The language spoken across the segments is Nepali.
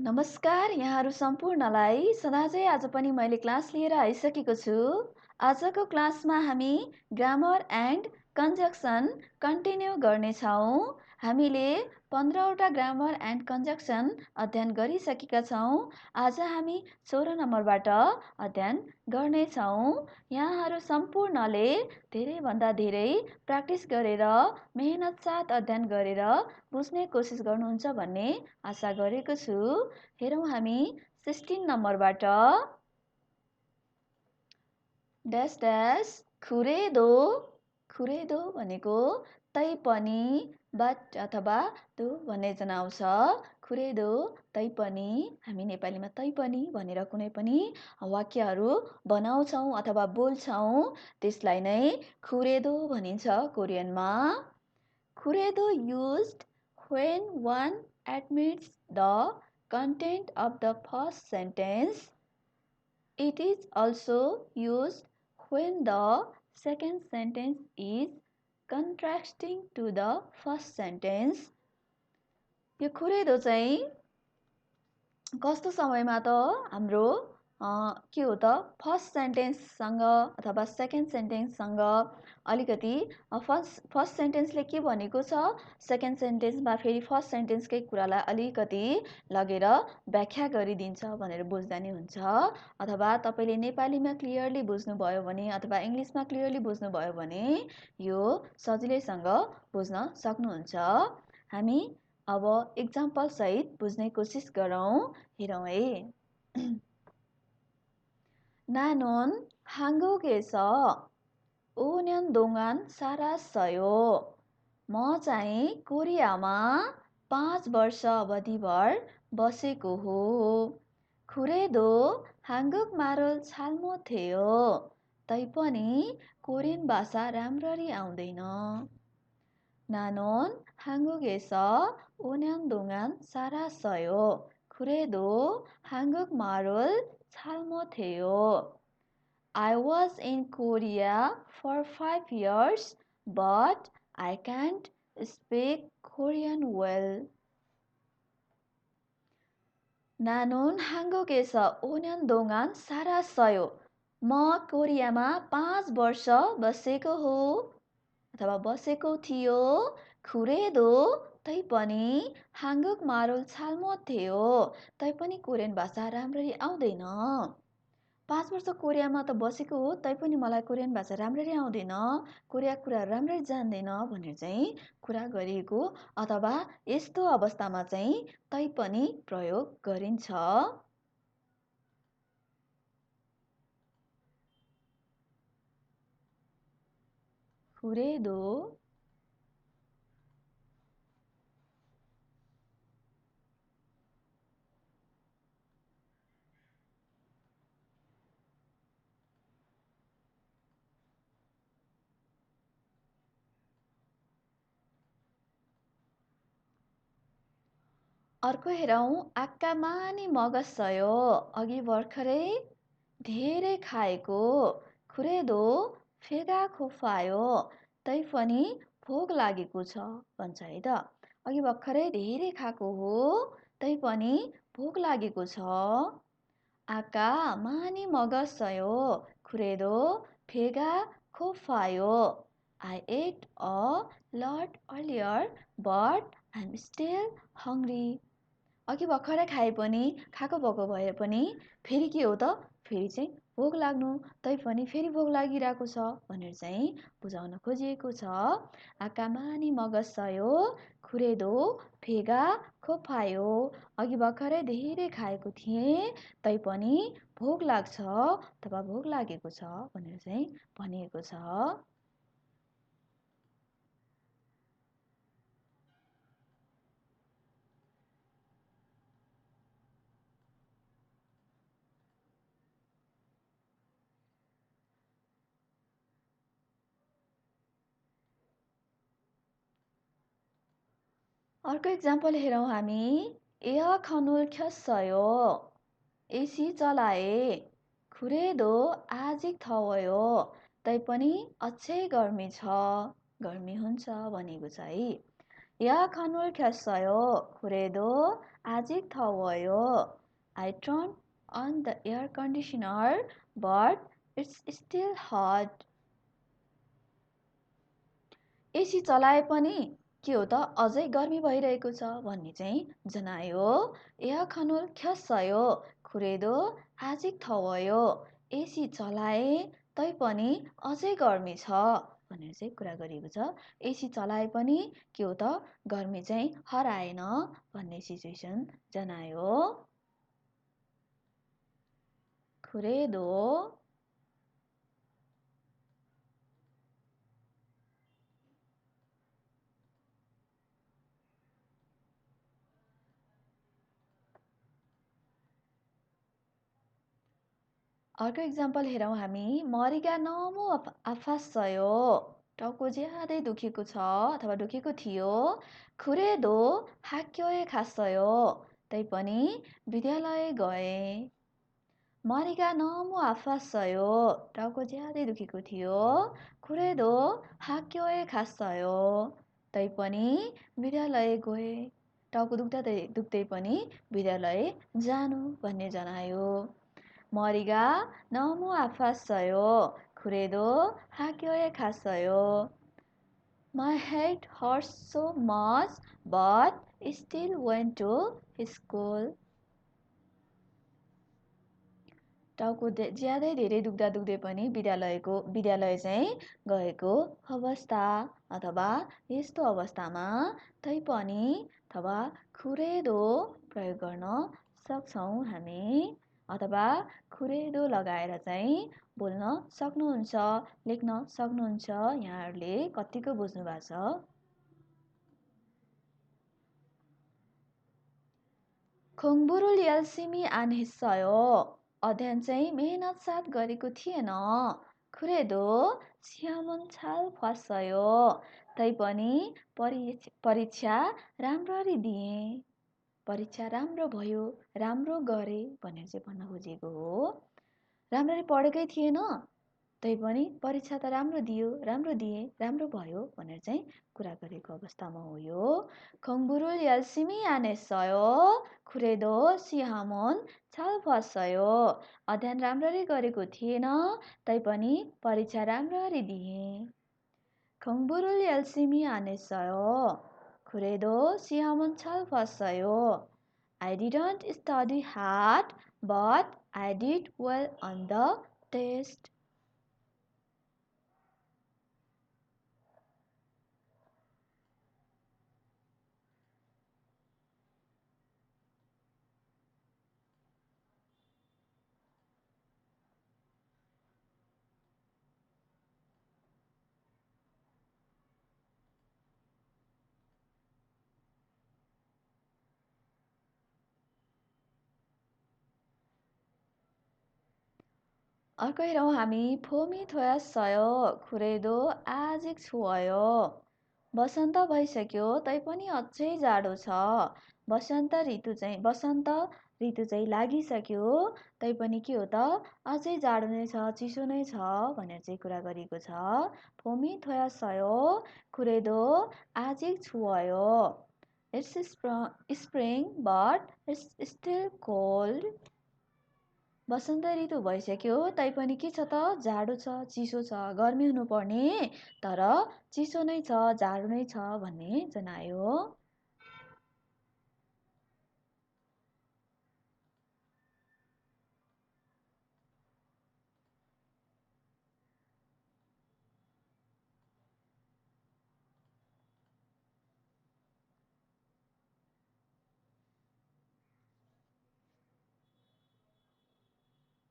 नमस्कार यहाँहरू सम्पूर्णलाई सदाझै आज पनि मैले क्लास लिएर आइसकेको छु। आजको क्लासमा हामी ग्रामर एन्ड कन्जक्सन कन्टिन्यू गर्नेछौँ। हामीले 15वटा ग्रामर एन्ड कन्जक्सन अध्ययन गरिसकेका छौँ। आज हामी 16 नम्बरबाट अध्ययन गर्नेछौँ। यहाँहरू सम्पूर्णले धेरैभन्दा धेरै प्र्याक्टिस गरेर मेहनत साथ अध्ययन गरेर बुझ्ने कोसिस गर्नुहुन्छ भन्ने आशा गरेको छु। हेरौँ हामी 16 नम्बरबाट ड्यास ड्यास खुरेदो। खुरेदो भनेको तैपनि, बट अथवा दो भन्ने जनाउँछ। खुरेदो तैपनि, हामी नेपालीमा तैपनि भनेर कुनै पनि वाक्यहरू बनाउँछौँ अथवा बोल्छौँ, त्यसलाई नै खुरेदो भनिन्छ कोरियनमा। खुरेदो used when one admits the content of the first sentence. It is also used when the second sentence is contrasting to the first sentence. यो खुरेदो चाहिँ कस्तो समयमा त हाम्रो के हो त फर्स्ट सेन्टेन्ससँग अथवा सेकेन्ड सेन्टेन्ससँग अलिकति फर्स्ट सेन्टेन्सले के भनेको छ, सेकेन्ड सेन्टेन्समा फेरि फर्स्ट सेन्टेन्सकै कुरालाई अलिकति लगेर व्याख्या गरिदिन्छ भनेर बुझ्दा नि हुन्छ। अथवा तपाईँले नेपालीमा क्लियरली बुझ्नुभयो भने अथवा इङ्ग्लिसमा क्लियरली बुझ्नुभयो भने यो सजिलैसँग बुझ्न सक्नुहुन्छ। हामी अब एक्जाम्पल सहित बुझ्ने कोसिस गरौँ। हेरौँ है। 나는 한국에서 5년 동안 살았어요. म चाहिँ कोरियामा 5 वर्ष अवधिभर बसेको हो। खुरेदो 한국 말을 잘 못해요. तैपनि कोरियन भाषा राम्ररी आउँदैन। 나는 한국에서 5년 동안 살았어요. 그래도 한국말을 잘 못해요. I was in Korea for 5 years, but I can't speak Korean well. 나는 한국에서 5년 동안 살았어요. म कोरियामा 5 वर्ष बसेको हो अथवा बसेको थियो। खुरेदो तैपनि 한국말을 잘 못해요. तैपनि कोरियन भाषा राम्ररी आउँदैन। 5 वर्ष कोरियामा त बसेको हो, तैपनि मलाई कोरियन भाषा राम्ररी आउँदैन, कोरिया कुरा राम्ररी जान्दैन भनेर चाहिँ कुरा गरिएको अथवा यस्तो अवस्थामा चाहिँ तैपनि प्रयोग गरिन्छ। खुरेदो अर्को हेरौँ। आक्का मानी मगसयो, अघि भर्खरै धेरै खाएको। खुरेदो फेगा खुफायो, तैपनि भोक लागेको छ भन्छ है त। अघि भर्खरै धेरै खाएको हो, तैपनि भोक लागेको छ। आक्का मानी मगसयो, खुरेदो फेगा खुफायो. I ate a lot earlier, but I'm still hungry. अघि भर्खरै खाए पनि, खाएको भएको भए पनि फेरि के हो त, फेरि चाहिँ भोक लाग्नु, तैपनि फेरि भोक लागिरहेको छ भनेर चाहिँ बुझाउन खोजिएको छ। आकामानी मगसयो, खुरेदो फेगा खोपायो। अघि भर्खरै धेरै खाएको थिएँ, तैपनि भोक लाग्छ अथवा भोक लागेको छ भनेर चाहिँ भनिएको छ। अर्को इक्जाम्पल हेरौँ हामी। एयरखनुल 켰어요. एसी चलाए। खुरेदो आजिक थवयो, तैपनि अझै गर्मी छ, गर्मी हुन्छ भनेको छ है। एयरखनुल 켰어요. खुरेदो 아직 더워요. I turned on the air conditioner, but it's still hot. AC चलाए पनि के हो त अझै गर्मी भइरहेको छ भन्ने चाहिँ जनायो. एयर खनुल 켰어요. 그래도 아직 더워요. एसी चलाए तैपनि अझै गर्मी छ भनेर चाहिँ कुरा गरिएको छ. एसी चलाए पनि के हो त गर्मी चाहिँ हराएन भन्ने सिचुएसन जनायो. 그래도 अर्को इक्जाम्पल हेरौँ हामी. मरिगा 너무 아팠어요. टाउको ज्यादै दुखेको छ अथवा दुखेको थियो. 그래도 학교에 갔어요. तैपनि विद्यालय गए. 머리가 너무 아팠어요. टाउको ज्यादै दुखेको थियो. 그래도 학교에 갔어요. तैपनि विद्यालय गए. टाउको दुख्दै पनि विद्यालय जानु भन्ने जनायो. 머리가 너무 아팠어요. 그래도 학교에 갔어요. My head hurts so much, but still went to school. टाउको ज्यादै धेरै दुख्दै पनि विद्यालय चाहिँ गएको अवस्था अथवा यस्तो अवस्थामा तैपनि अथवा 그래도 प्रयोग गर्न सक्छौँ हामी. अथवा 그래도 लगाएर चाहिँ बोल्न सक्नुहुन्छ, लेख्न सक्नुहुन्छ. यहाँहरूले कतिको बुझ्नु भएको छ? 공부를 열심히 안 했어요. अध्ययन चाहिँ मेहनत साथ गरेको थिएन. 그래도 시험은 잘 봤어요. तैपनि परीक्षा राम्ररी दिए. परीक्षा राम्रो भयो, राम्रो गरे भनेर चाहिँ भन्न खोजेको हो. राम्ररी पढेकै थिएन तैपनि परीक्षा त राम्रो दियो, राम्रो दिए, राम्रो भयो भनेर चाहिँ कुरा गरेको अवस्थामा हो यो. 공부를 열심히 안 했어요. 그래도 시험은 잘 봤어요. अध्ययन राम्ररी गरेको थिएन तैपनि परीक्षा राम्ररी दिए. 공부를 열심히 안 했어요. 그래도 시험은 잘 봤어요. I didn't study hard, but I did well on the test. अर्को हेरौँ हामी. 봄이 되었어요. 그래도 아직 추워요. बसन्त भइसक्यो तैपनि अझै जाडो छ. बसन्त ऋतु चाहिँ लागिसक्यो तैपनि के हो त अझै जाडो नै छ, चिसो नै छ भनेर चाहिँ कुरा गरिएको छ. 봄이 되었어요. 그래도 아직 추워요. It's spring, but it's still cold. बसन्त ऋतु भइसक्यो तैपनि के छ त जाडो छ, चिसो छ, गर्मी हुनुपर्ने तर चिसो नै छ, जाडो नै छ भन्ने जनायो.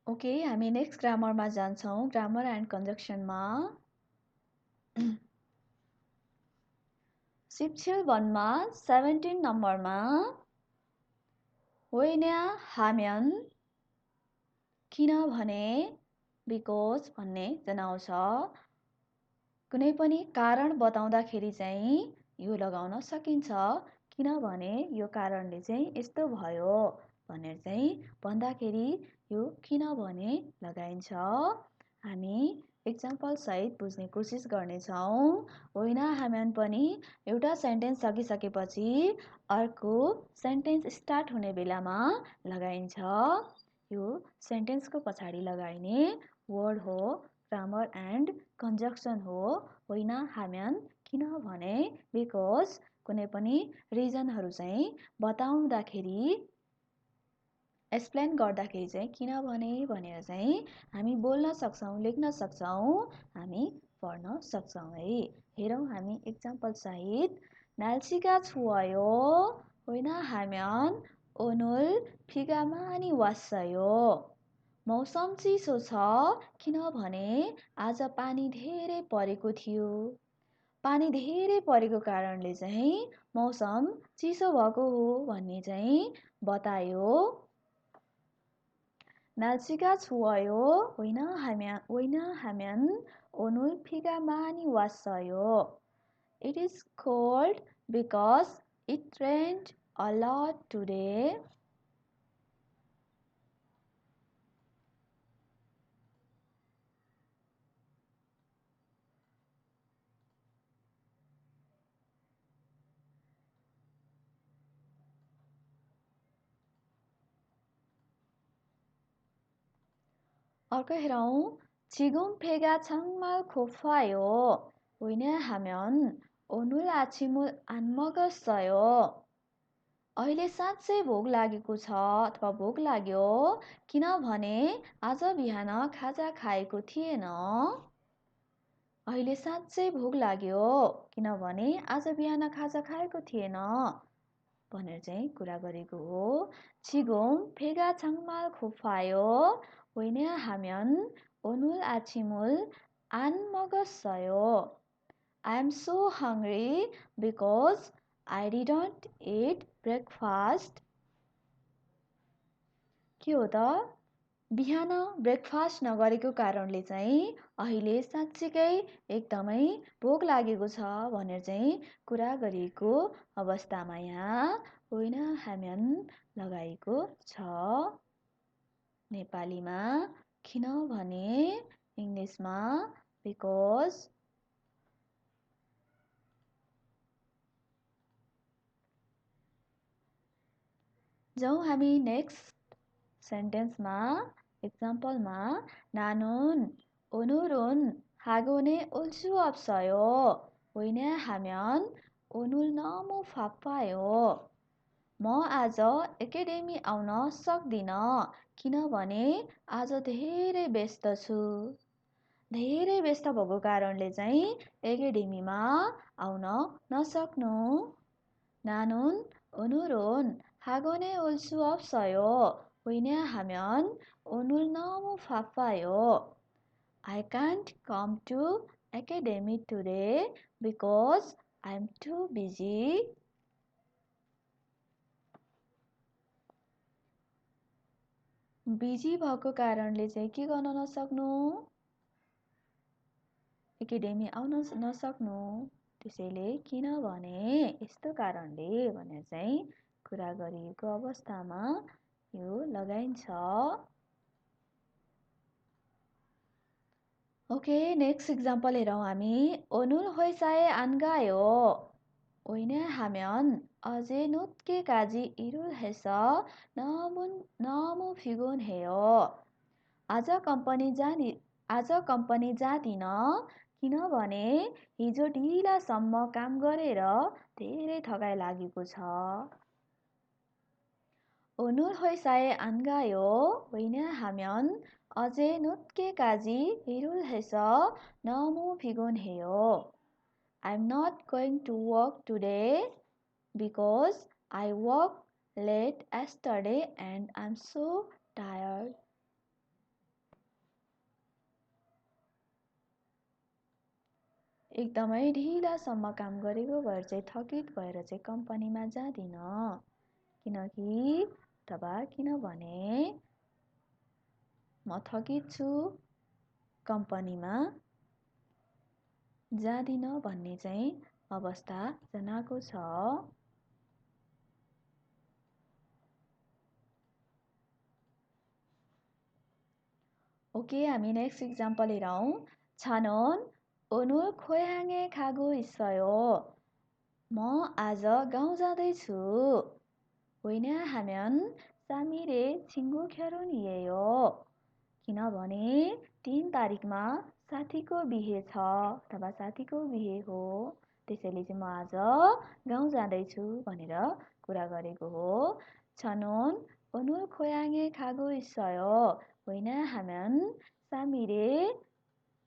ओके, हामी नेक्स्ट ग्रामरमा जान्छौँ. ग्रामर एन्ड कन्जक्सनमा. शिक्षण 1मा 17 नम्बरमा 왜냐하면 किनभने बिकज भन्ने जनाउँछ. कुनै पनि कारण बताउँदाखेरि चाहिँ यो लगाउन सकिन्छ. किनभने यो कारणले चाहिँ यस्तो भयो भनेर चाहिँ भन्दाखेरि यो किनभने लगाइन्छ. हामी एक्जाम्पल सहित बुझ्ने कोसिस गर्नेछौँ। होइन हामीहरू पनि एउटा सेन्टेन्स सकिसकेपछि अर्को सेन्टेन्स स्टार्ट हुने बेलामा लगाइन्छ। यो सेन्टेन्सको पछाडि लगाइने वर्ड हो, ग्रामर एन्ड कन्जक्सन हो। होइन हामीहरू किनभने बिकज कुनै पनि रिजनहरू चाहिँ बताउँदाखेरि एक्सप्लेन गर्दाखेरि चाहिँ किनभने भनेर चाहिँ हामी बोल्न सक्छौँ, लेख्न सक्छौँ, हामी पढ्न सक्छौँ है। हेरौँ हामी एक्जाम्पल सहित। 날씨가 추워요. होइन 하면 오늘 비가 많이 왔어요. मौसम चिसो छ किनभने आज पानी धेरै परेको थियो। पानी धेरै परेको कारणले चाहिँ मौसम चिसो भएको हो भन्ने चाहिँ बतायो। 날씨가 추워요. होइन 하면 오늘 비가 많이 왔어요. It is cold because it rained a lot today. अर्को हेरौँ। 지금 배가 정말 고파요. 왜냐하면 오늘 아침을 안 먹었어요. अहिले साँच्चै भोक लागेको छ अथवा भोक लाग्यो किनभने आज बिहान खाजा खाएको थिएन। अहिले साँच्चै भोक लाग्यो किनभने आज बिहान खाजा खाएको थिएन भनेर चाहिँ कुरा गरेको हो। 지금 배가 정말 고파요. 왜냐하면 오늘 아침을 안 먹었어요. I am so hungry because I didn't eat breakfast. के हो त? बिहान ब्रेकफास्ट नगरेको कारणले चाहिँ अहिले साँच्चीकै एकदमै भोक लागेको छ भनेर चाहिँ कुरा गरिएको अवस्थामा यहाँ होइन हामीन लगाएको छ। नेपालीमा किनभने, इङ्ग्लिसमा बिकज। जाउँ हामी नेक्स्ट सेन्टेन्समा, एक्जाम्पलमा। 나는 오늘은 학원에 올 수 없어요. 왜냐하면 오늘 너무 바빠요. म आज एकाडेमी आउन सक्दिनँ किनभने आज धेरै व्यस्त छु। धेरै व्यस्त भएको कारणले चाहिँ एकाडेमीमा आउन नसक्नु। 나는 오늘은 학원에 올 수 없어요. 왜냐하면 오늘 너무 바빠요. I can't come to academy today because I'm too busy. Busy भएको कारणले चाहिँ के गर्न नसक्नु, एकाडेमी आउन नसक्नु। त्यसैले किनभने यस्तो कारणले भनेर चाहिँ कुरा गरिएको अवस्थामा यो लगाइन्छ। ओके नेक्स्ट एक्जाम्पल हेरौँ हामी। 오늘 회사에 안 가요. 왜냐하면 어제 늦게까지 일을 해서 너무 피곤해요. आज कम्पनी जाँदिन किनभने हिजो ढिलासम्म काम गरेर धेरै थकाइ लागेको छ। 오늘 회사에 안 가요. 왜냐하면 어제 늦게까지 일을 해서 너무 피곤해요. I'm not going to work today because I worked late yesterday and I'm so tired. एकदमै ढिलासम्म काम गरेको भएर चाहिँ थकित भएर चाहिँ कम्पनीमा जाँदिन किनभने म थकित छु, कम्पनीमा जाँदिन भन्ने चाहिँ अवस्था जनाएको छ। ओके हामी नेक्स्ट एक्जाम्पल हेरौँ। 저는 오늘 고향에 가고 있어요. आज गाउँ जाँदैछु. 왜냐하면 3일에 친구 결혼이에요. किनभने 3 तारिकमा साथीको बिहे छ अथवा साथीको बिहे हो. त्यसैले चाहिँ म आज गाउँ जाँदैछु भनेर कुरा गरेको हो. 저는 오늘 고향에 가고 있어요. 왜냐하면 3일에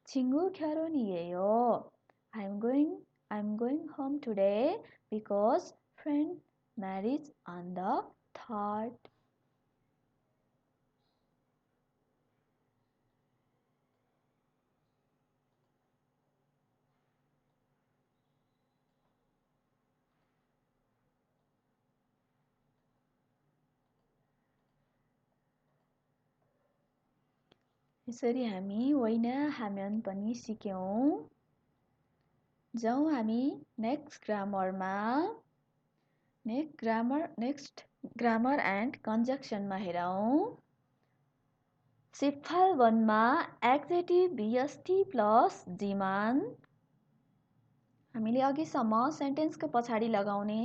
친구 결혼이에요. I'm going home today because friend marriage on the 3rd. यसरी हामी होइन पनि सिक्यौं. जाउँ हामी नेक्स्ट ग्रामर एन्ड कन्जक्सनमा हेरौं. सिफाल 1 मा एक्जेक्टिभ VST प्लस जिमान. हामीले अघिसम्म सेन्टेन्सको पछाडि लगाउने,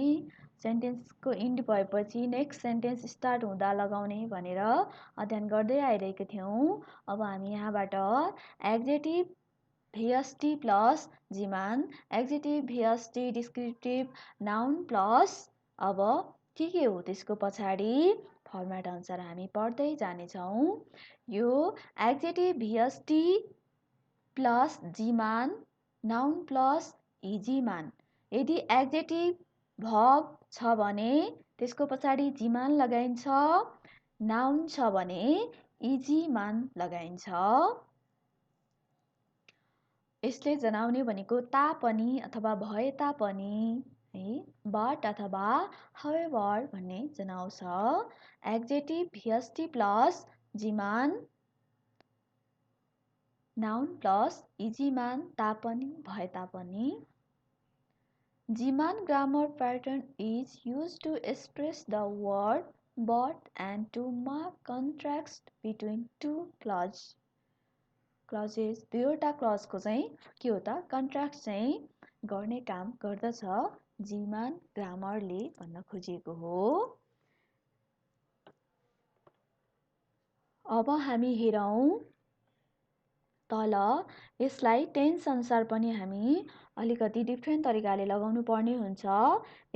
सेन्टेन्सको इन्ड भएपछि नेक्स्ट सेन्टेन्स स्टार्ट हुँदा लगाउने भनेर अध्ययन गर्दै आइरहेका थियौं. अब हामी यहाँबाट एक्जेक्टिभ VST प्लस जिमान, एक्जेक्टिभ VST डिस्क्रिप्टिभ नाउन प्लस अब के हो त्यसको पछाडि फर्मेट अनुसार हामी पढ्दै जानेछौं. यो एक्जेक्टिभ VST प्लस जिमान, नाउन प्लस इजीमान. यदि एक्जेक्टिभ भर्ब छ भने त्यसको पछाडि जिमान लगाइन्छ, नाउन छ भने इजीमान लगाइन्छ. यसले जनाउने भनेको तापनि अथवा भए तापनि है, बट अथवा हाउएभर भन्ने जनाउँछ. एक्जेक्टिभ VST प्लस जिमान, नाउन प्लस इजीमान, तापनि भए तापनि. जिमान grammar pattern is used to express the word but and to mark contrast between two clauses. दुईवटा क्लजको चाहिँ के हो त कन्ट्रास्ट चाहिँ गर्ने काम गर्दछ जिमान ग्रामरले भन्न खोजेको हो. अब हामी हेरौं तल. यसलाई टेन्स अनुसार पनि हामी अलिकति डिफ्रेन्ट तरिकाले लगाउनु पर्ने हुन्छ.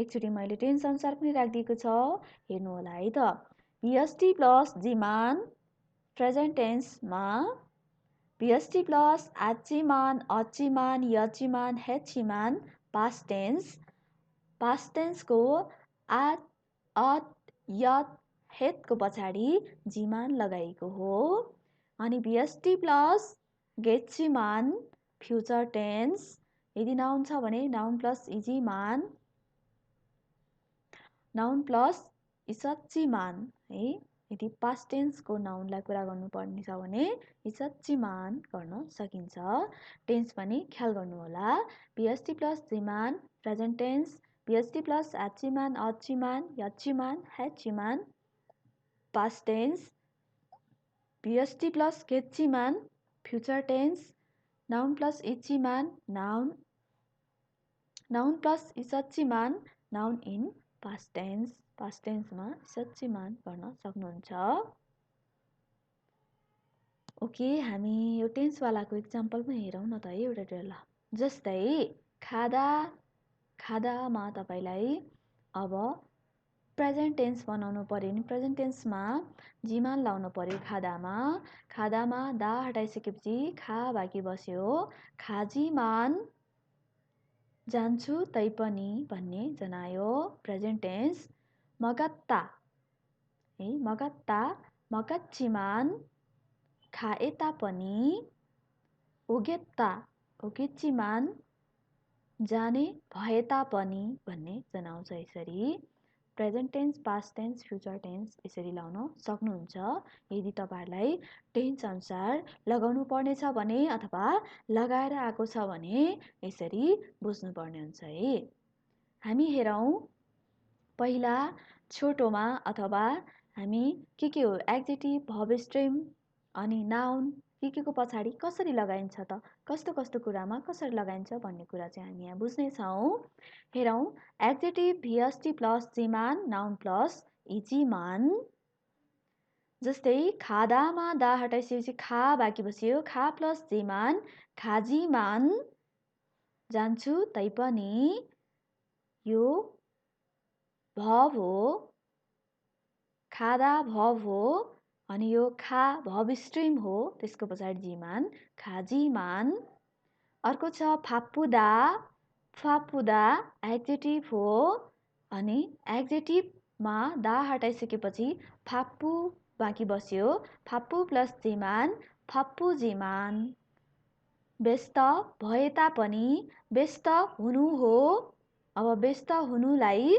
एकचोटि मैले टेन्स अनुसार पनि राखिदिएको छ, हेर्नु होला है त. VST प्लस जिमान प्रेजेन्ट टेन्समा VST प्लस आचिमान, अचिमान, यचिमान, हेचिमान पास्ट टेन्स. पास्ट टेन्सको आत, अत, यत, हेतको पछाडि जिमान लगाइएको हो. अनि VST प्लस गेचिमान फ्युचर टेन्स. यदि नाउन छ भने नाउन प्लस इजीमान, नाउन प्लस इचचिमान है. यदि पास्ट टेन्सको नाउनलाई कुरा गर्नुपर्ने छ भने इचचिमान गर्न सकिन्छ. टेन्स पनि ख्याल गर्नु होला. VST प्लस जिमान प्रेजेन्ट टेन्स, VST प्लस आचिमान, अचिमान, यचिमान, हेचिमान पास्ट टेन्स, VST प्लस गेचिमान फ्युचर टेन्स, नाउन प्लस इचिमान नाउन, नाउन प्लस इचचिमान noun in past tense. Past टेन्समा इचचिमान गर्न सक्नुहुन्छ. ओके, हामी यो टेन्सवालाको इक्जाम्पल पनि हेरौँ न त है एउटा ल. जस्तै खादामा तपाईलाई अब प्रेजेन्ट टेन्स बनाउनु पर्यो नि प्रेजेन्ट टेन्समा जिमान लाउनु पर्यो. खादामा दा हटाइसकेपछि खा बाँकी बस्यो. खाजिमान जान्छु तैपनि भन्ने जनायो प्रेजेन्ट टेन्स. मगत्ता है, मगत्ता मगच्चिमान खाए तापनि. उगेत्ता उगेच्चिमान जाने भए तापनि भन्ने जनाउँछ. यसरी present tense, past tense, future tense यसरी लाउन सक्नुहुन्छ. यदि तपाईहरुलाई टेन्स अनुसार लगाउनु पर्ने छ भने अथवा लगाएर आएको छ भने यसरी बुझ्नु पर्ने हुन्छ है. हामी हेरौं पहिला छोटोमा अथवा हामी के हो एक्जेक्टिभ, भर्ब स्ट्रिम अनि नाउन के को पछाडि कसरी लगाइन्छ त, कस्तो कस्तो कुरामा कसरी लगाइन्छ भन्ने कुरा चाहिँ हामी यहाँ बुझ्नेछौँ। हेरौँ, एड्जेक्टिभ VST प्लस जिमान नाउन प्लस इजिमान। जस्तै खादामा दा हटाइसकेपछि खा बाँकी बस्यो, खा प्लस जिमान खाजिमान। जान्छु तैपनि, यो भव हो, खादा भव हो, अनि यो खा भव स्ट्रिम हो, त्यसको पछाडि जिमान खाजिमान। अर्को छ फापुदा, फापुदा एड्जेक्टिभ हो, अनि एड्जेक्टिभमा दा हटाइसकेपछि फापु बाँकी बस्यो, फापु प्लस जिमान फापु जिमान। व्यस्त भए तापनि, व्यस्त हुनु हो, अब व्यस्त हुनुलाई,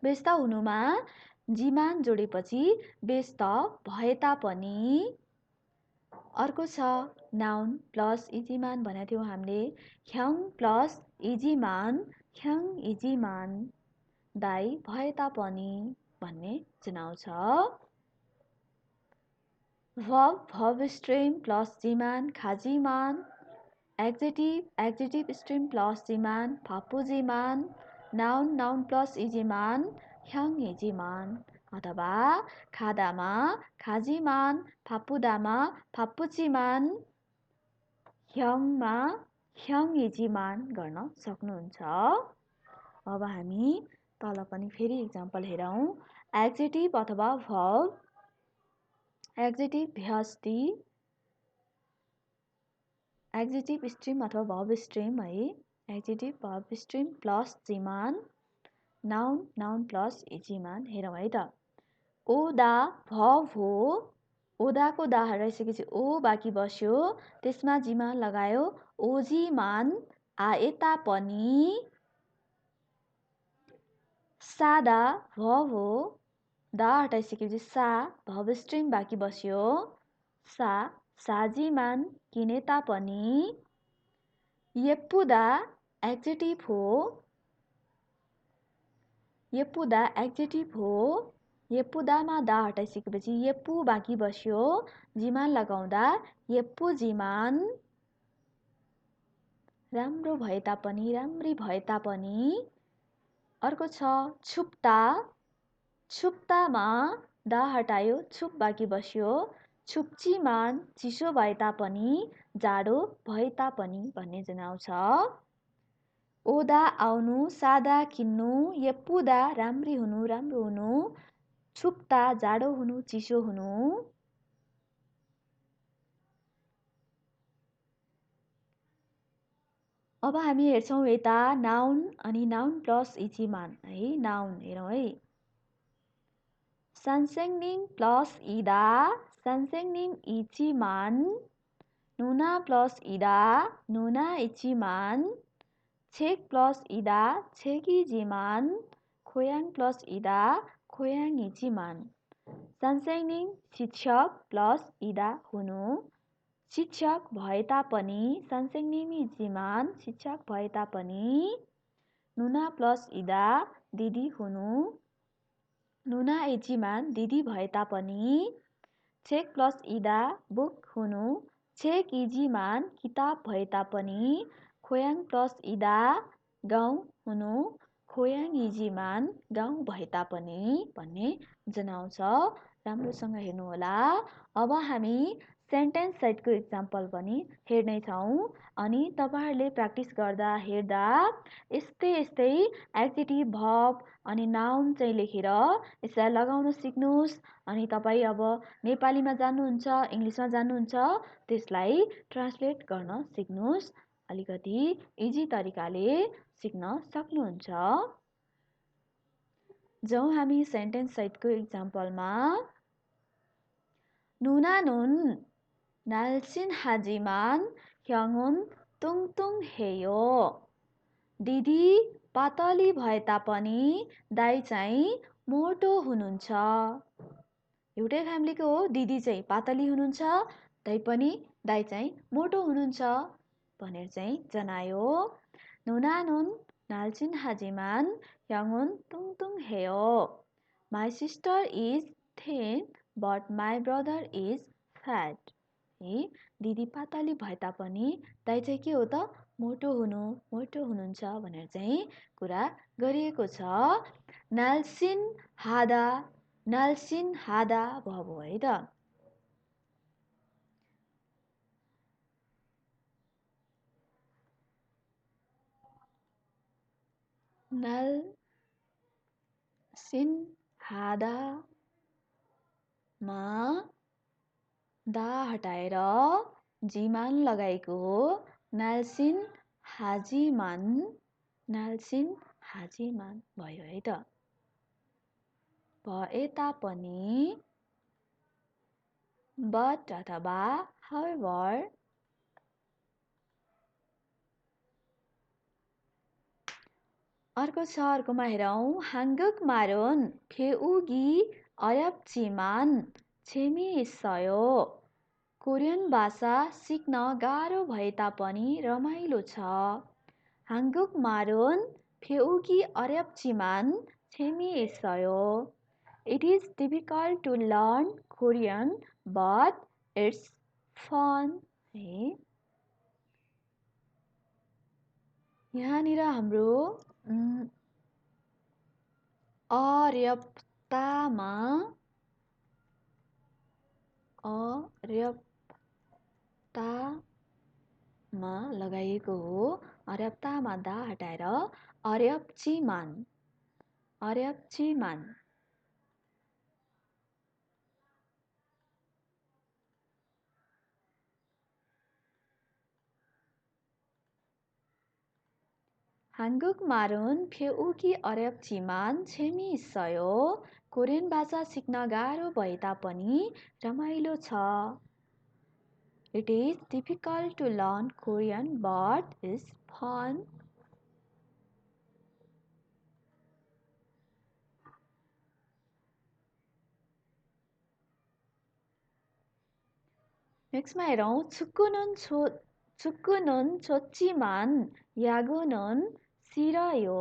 व्यस्त हुनुमा जिमान जोडेपछि व्यस्त भए तापनि। अर्को छ नाउन प्लस इजिमान भनेको थियौँ हामीले, ह्याङ प्लस इजिमान ह्याङ इजिमान। दाइ भए तापनि भन्ने जनाउँछ। भव स्ट्रिम प्लस जिमान खाजिमान। एड्जेक्टिभ स्ट्रिम प्लस जिमान फापुजिमान। नाउन प्लस इजिमान ह्याङ इजिमान। अथवा खादामा खाजिमान, फापुदामा फापुजिमान, ह्याङमा ह्याङ इजिमान गर्न सक्नुहुन्छ। अब हामी तल पनि फेरि इक्जाम्पल हेरौँ। एड्जेक्टिभ अथवा भर्ब, एड्जेक्टिभ VST, एड्जेक्टिभ स्ट्रिम अथवा भर्ब स्ट्रिम है, एड्जेक्टिभ भर्ब स्ट्रिम प्लस जिमान, नाउन प्लस इजिमान। हेरौँ है त, ओदा भव हो, ओदाको दा हराइसकेपछि ओ बाँकी बस्यो, त्यसमा जिमान लगायो, ओजिमान आए तापनि। सादा भव हो, दा हटाइसकेपछि सा भव स्ट्रिम बाँकी बस्यो, सा साजिमान किने तापनि। येप्पुदा एड्जेक्टिभ हो, येप्पुदा एड्जेक्टिभ हो, येप्पुदामा दा हटाइसकेपछि येप्पु बाँकी बस्यो, जिमान लगाउँदा येप्पु जिमान। राम्रो भए तापनि, राम्री भए तापनि। अर्को छ छुप्ता, छुप्तामा दा हटायो, छुप बाँकी बस्यो, छुप्चीमान चिसो भए तापनि, जाडो भए तापनि भन्ने जनाउँछ। ओदा आउनु, सादा किन्नु, येप्पुदा राम्री हुनु, राम्रो हुनु, छुप्ता जाडो हुनु, चिसो हुनु। अब हामी हेर्छौँ यता नाउन अनि नाउन प्लस इजिमान है। नाउन हेरौँ है, सानसेङनिङ प्लस इदा सानसेङनिङ इजिमान। नुना प्लस इदा नुना इजिमान। छेक प्लस इदा छेकी जिमान। खोयाङ प्लस इदा खोयाङ इजिमान। सानसेङनिङ शिक्षक प्लस इदा हुनु, शिक्षक भए तापनि सानसेङनिङ जिमान शिक्षक भए तापनि। नुना प्लस इदा दिदी हुनु, नुना इजिमान दिदी भए तापनि। छेक प्लस इदा बुक हुनु, छेक इजिमान किताब भए तापनि। खोयाङ प्लस इदा गाउँ हुनु, खोयाङ इजिमान गाउँ भए तापनि भन्ने जनाउँछ। राम्रोसँग हेर्नुहोला। अब हामी सेन्टेन्स सहितको इक्जाम्पल पनि हेर्नेछौँ, अनि तपाईँहरूले प्र्याक्टिस गर्दा हेर्दा यस्तै यस्तै एड्जेक्टिभ भर्ब अनि नाउन चाहिँ लेखेर यसलाई लगाउन सिक्नुहोस्। अनि तपाईँ अब नेपालीमा जान्नुहुन्छ, इङ्ग्लिसमा जान्नुहुन्छ, त्यसलाई ट्रान्सलेट गर्न सिक्नुहोस्। अलिकति इजी तरिकाले सिक्न सक्नुहुन्छ। जाउँ हामी सेन्टेन्स सहितको इक्जाम्पलमा। 누나는 날씬하지만 형은 뚱뚱해요. दिदी पातली भए तापनि दाइ चाहिँ मोटो हुनुहुन्छ। एउटै फ्यामिलीको हो, दिदी चाहिँ पातली हुनुहुन्छ, तैपनि दाइ चाहिँ मोटो हुनुहुन्छ भनेर चाहिँ जनायो। 누나는 날씬하지만 형은 뚱뚱해요. My sister is thin but my brother is fat. है। दिदी पातली भए तापनि दाइ चाहिँ के हो त मोटो हुनुहुन्छ भनेर चाहिँ कुरा गरिएको छ। नाल्सिन हादा भयो है त। नाल्सिन हादामा दा हटाएर जिमान लगाएको हो। नाल्सिन हाजिमान भयो है त। भए तापनि but अथवा however अर्को छ, अर्कोमा हेरौँ। 한국 말은 배우기 어렵지만 재미있어요. कोरियन भाषा सिक्न गाह्रो भए तापनि रमाइलो छ। 한국 말은 배우기 어렵지만 재미있어요. It is difficult to learn Korean, but it's fun. है। यहाँनिर हाम्रो अर्यप्तामा लगाइएको हो। अर्यप्तामा दा हटाएर अर्यप्चिमान। 한국 말은 배우기 어렵지만 재미있어요. कोरियन भाषा सिक्न गाह्रो भए तापनि रमाइलो छ। It is difficult to learn Korean, but it's fun. नेक्स्टमा हेरौँ। 축구는 좋지만 야구는 싫어요.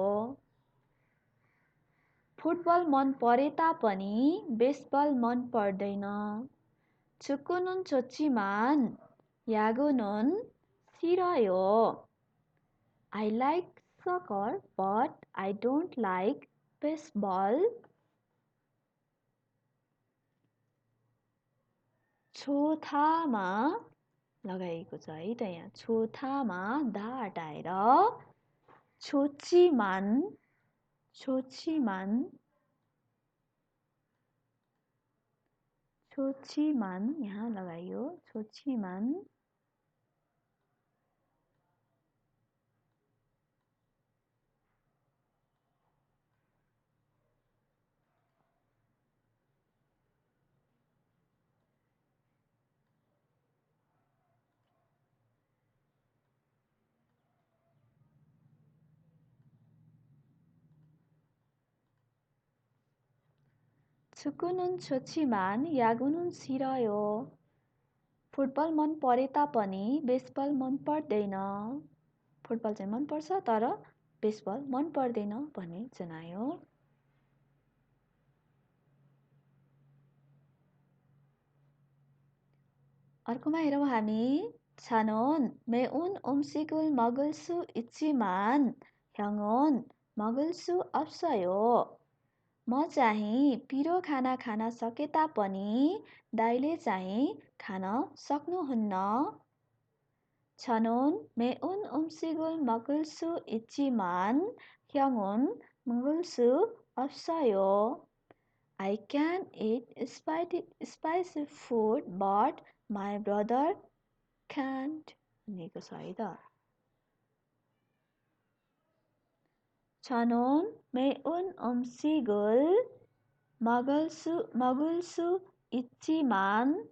फुटबल मन परे तापनि बेसबल मन पर्दैन। 축구는 좋지만 야구는 싫어요. I like soccer, but I don't like baseball. छोथामा लगाइएको छ है त। यहाँ छोथामा दा हटाएर छोचिमान यहाँ लगाइयो। छोचिमान 축구는 좋지만 야구는 싫어요. फुटबल मन परे तापनि बेसबल मन पर्दैन। फुटबल चाहिँ मन पर्छ तर बेसबल मन पर्दैन भन्ने जनायो। अर्कोमा हेरौँ हामी। 저는 매운 음식을 먹을 수 있지만 형은 먹을 수 없어요. म चाहिँ पिरो खाना खान सके तापनि दाइले चाहिँ खान सक्नुहुन्न। 저는 매운 음식을 먹을 수 있지만 형은 먹을 수 없어요. I can eat spicy food, but my brother can't. भनेको छ है त। 저는 매운 음식을 먹을 수 있지만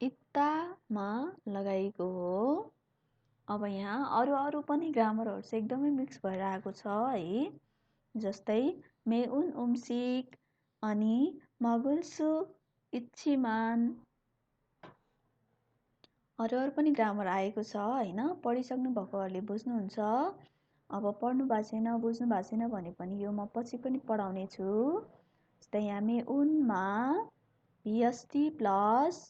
इत्तामा लगाइएको हो। अब यहाँ अरू पनि ग्रामरहरू चाहिँ एकदमै मिक्स भएर आएको छ है। जस्तै मेउन उम्सिक अनि मगुल्सु इच्छिमान अरू पनि ग्रामर आएको छ हैन। पढिसक्नु भएकोहरूले बुझ्नुहुन्छ। अब पढ्नु भएको छैन बुझ्नु भएको छैन भने पनि यो म पछि पनि पढाउने छु। जस्तै हामी उनमा भिएसटी प्लस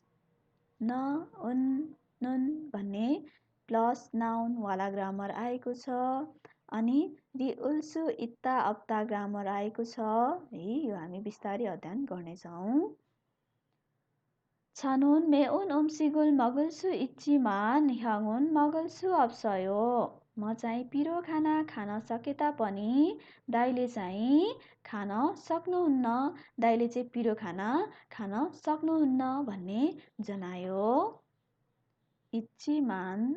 न उन नुन भन्ने प्लस नाउनवाला ग्रामर आएको छ। अनि रिउल्सु इत्ता अप्ता ग्रामर आएको छ है। यो हामी बिस्तारै अध्ययन गर्नेछौँ। छनुन मेउन उम्सिगुल मगल्सु इच्चिमान ह्याङ्गुन मगल्सु अप्सयो। म चाहिँ पिरो खाना खान सके तापनि दाइले चाहिँ खान सक्नुहुन्न। दाइले चाहिँ पिरो खाना खान सक्नुहुन्न भन्ने जनायो। इच्चिमान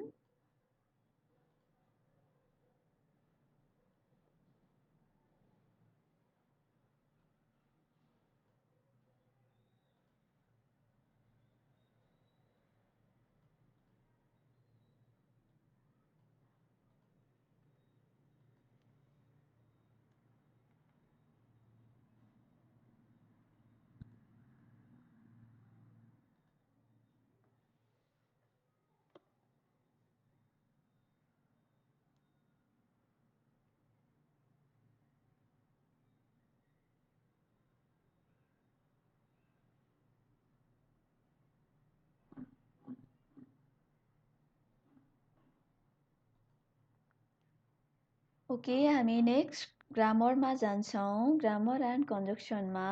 ओके, हामी नेक्स्ट ग्रामरमा जान्छौँ। ग्रामर एन्ड कन्जक्सनमा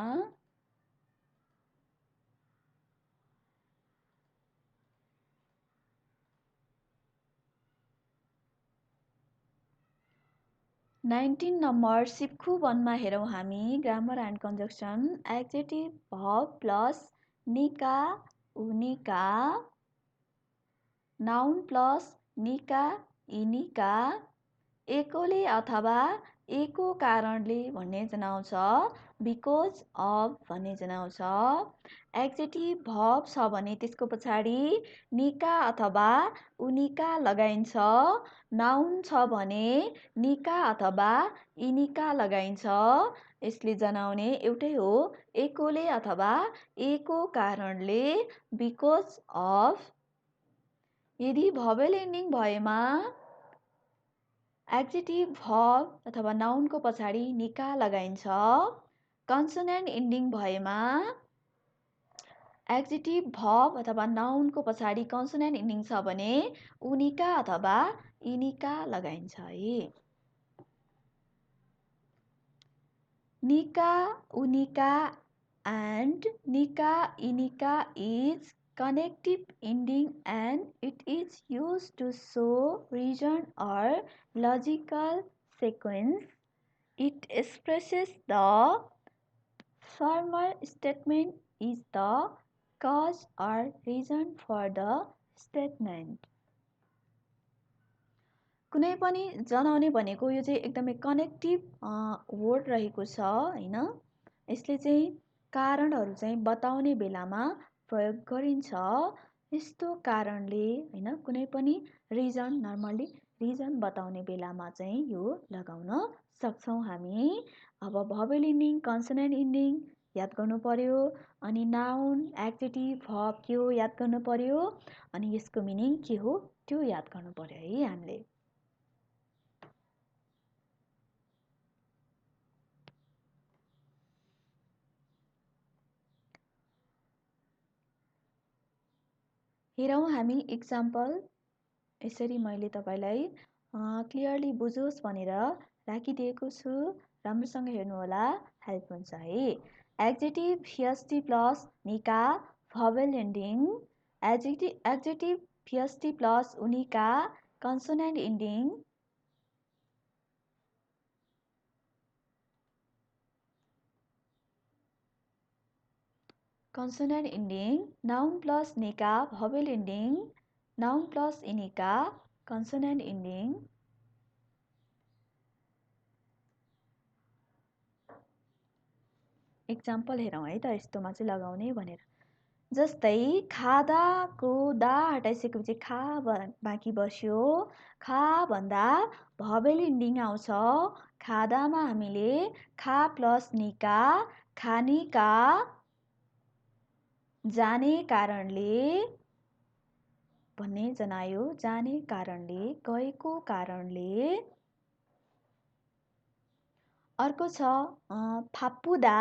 19 नम्बर सिप्खु वनमा हेरौँ हामी। Grammar and conjunction एड्जेक्टिभ verb plus निका उनिका, नाउन प्लस निका इनिका, एकोले अथवा एको कारणले भन्ने जनाउँछ। बिकोज अफ भन्ने जनाउँछ। एड्जेक्टिभ भर्ब छ भने त्यसको पछाडि निका अथवा उनिका लगाइन्छ। नाउन छ भने निका अथवा इनिका लगाइन्छ। यसले जनाउने एउटै हो, एकोले अथवा एको कारणले, बिकोज अफ। यदि भवेल एन्डिङ भएमा एड्जेक्टिभ भर्ब अथवा नाउनको पछाडि निका लगाइन्छ। कन्सोनेन्ट इन्डिङ भएमा एड्जेक्टिभ भर्ब अथवा नाउनको पछाडि कन्सोनेन्ट इन्डिङ छ भने उनिका अथवा इनिका लगाइन्छ है। निका उनिका and nika inika is connective ending and it is used to show reason or logical sequence. It expresses the former statement is the cause or reason for the statement. कुनै पनि जनाउने भनेको यो चाहिँ एकदमै कनेक्टिभ वर्ड रहेको छ हैन। यसले चाहिँ कारणहरू चाहिँ बताउने बेलामा प्रयोग गरिन्छ। यस्तो कारणले हैन, कुनै पनि रिजन, नर्मली रिजन बताउने बेलामा चाहिँ यो लगाउन सक्छौँ हामी। अब भवेल इन्डिङ कन्सोनेन्ट इन्डिङ याद गर्नु पर्यो। अनि नाउन एड्जेक्टिभ भर्ब के हो याद गर्नु पर्यो। अनि यसको मिनिङ के हो त्यो याद गर्नु पर्यो है हामीले। हेरौँ हामी इक्जाम्पल। यसरी मैले तपाईलाई क्लियरली बुझोस् भनेर राखिदिएको छु। राम्रोसँग हेर्नु होला, हेल्प हुन्छ है। एड्जेक्टिभ भिएसटी प्लस निका vowel ending, adjective VST plus उनिका consonant ending, consonant ending, noun plus निका भवेल इन्डिङ, नाउन प्लस इनिका कन्सोनेन्ट इन्डिङ। इक्जाम्पल हेरौँ है त, यस्तोमा चाहिँ लगाउने भनेर। जस्तै खादाको दा हटाइसकेपछि खा बाँकी बस्यो। खा भन्दा भवेल इन्डिङ आउँछ। खादामा हामीले खा प्लस निका खानिका, जाने कारणले भन्ने जनायो। जाने कारणले, गएको कारणले। अर्को छ फाप्पुदा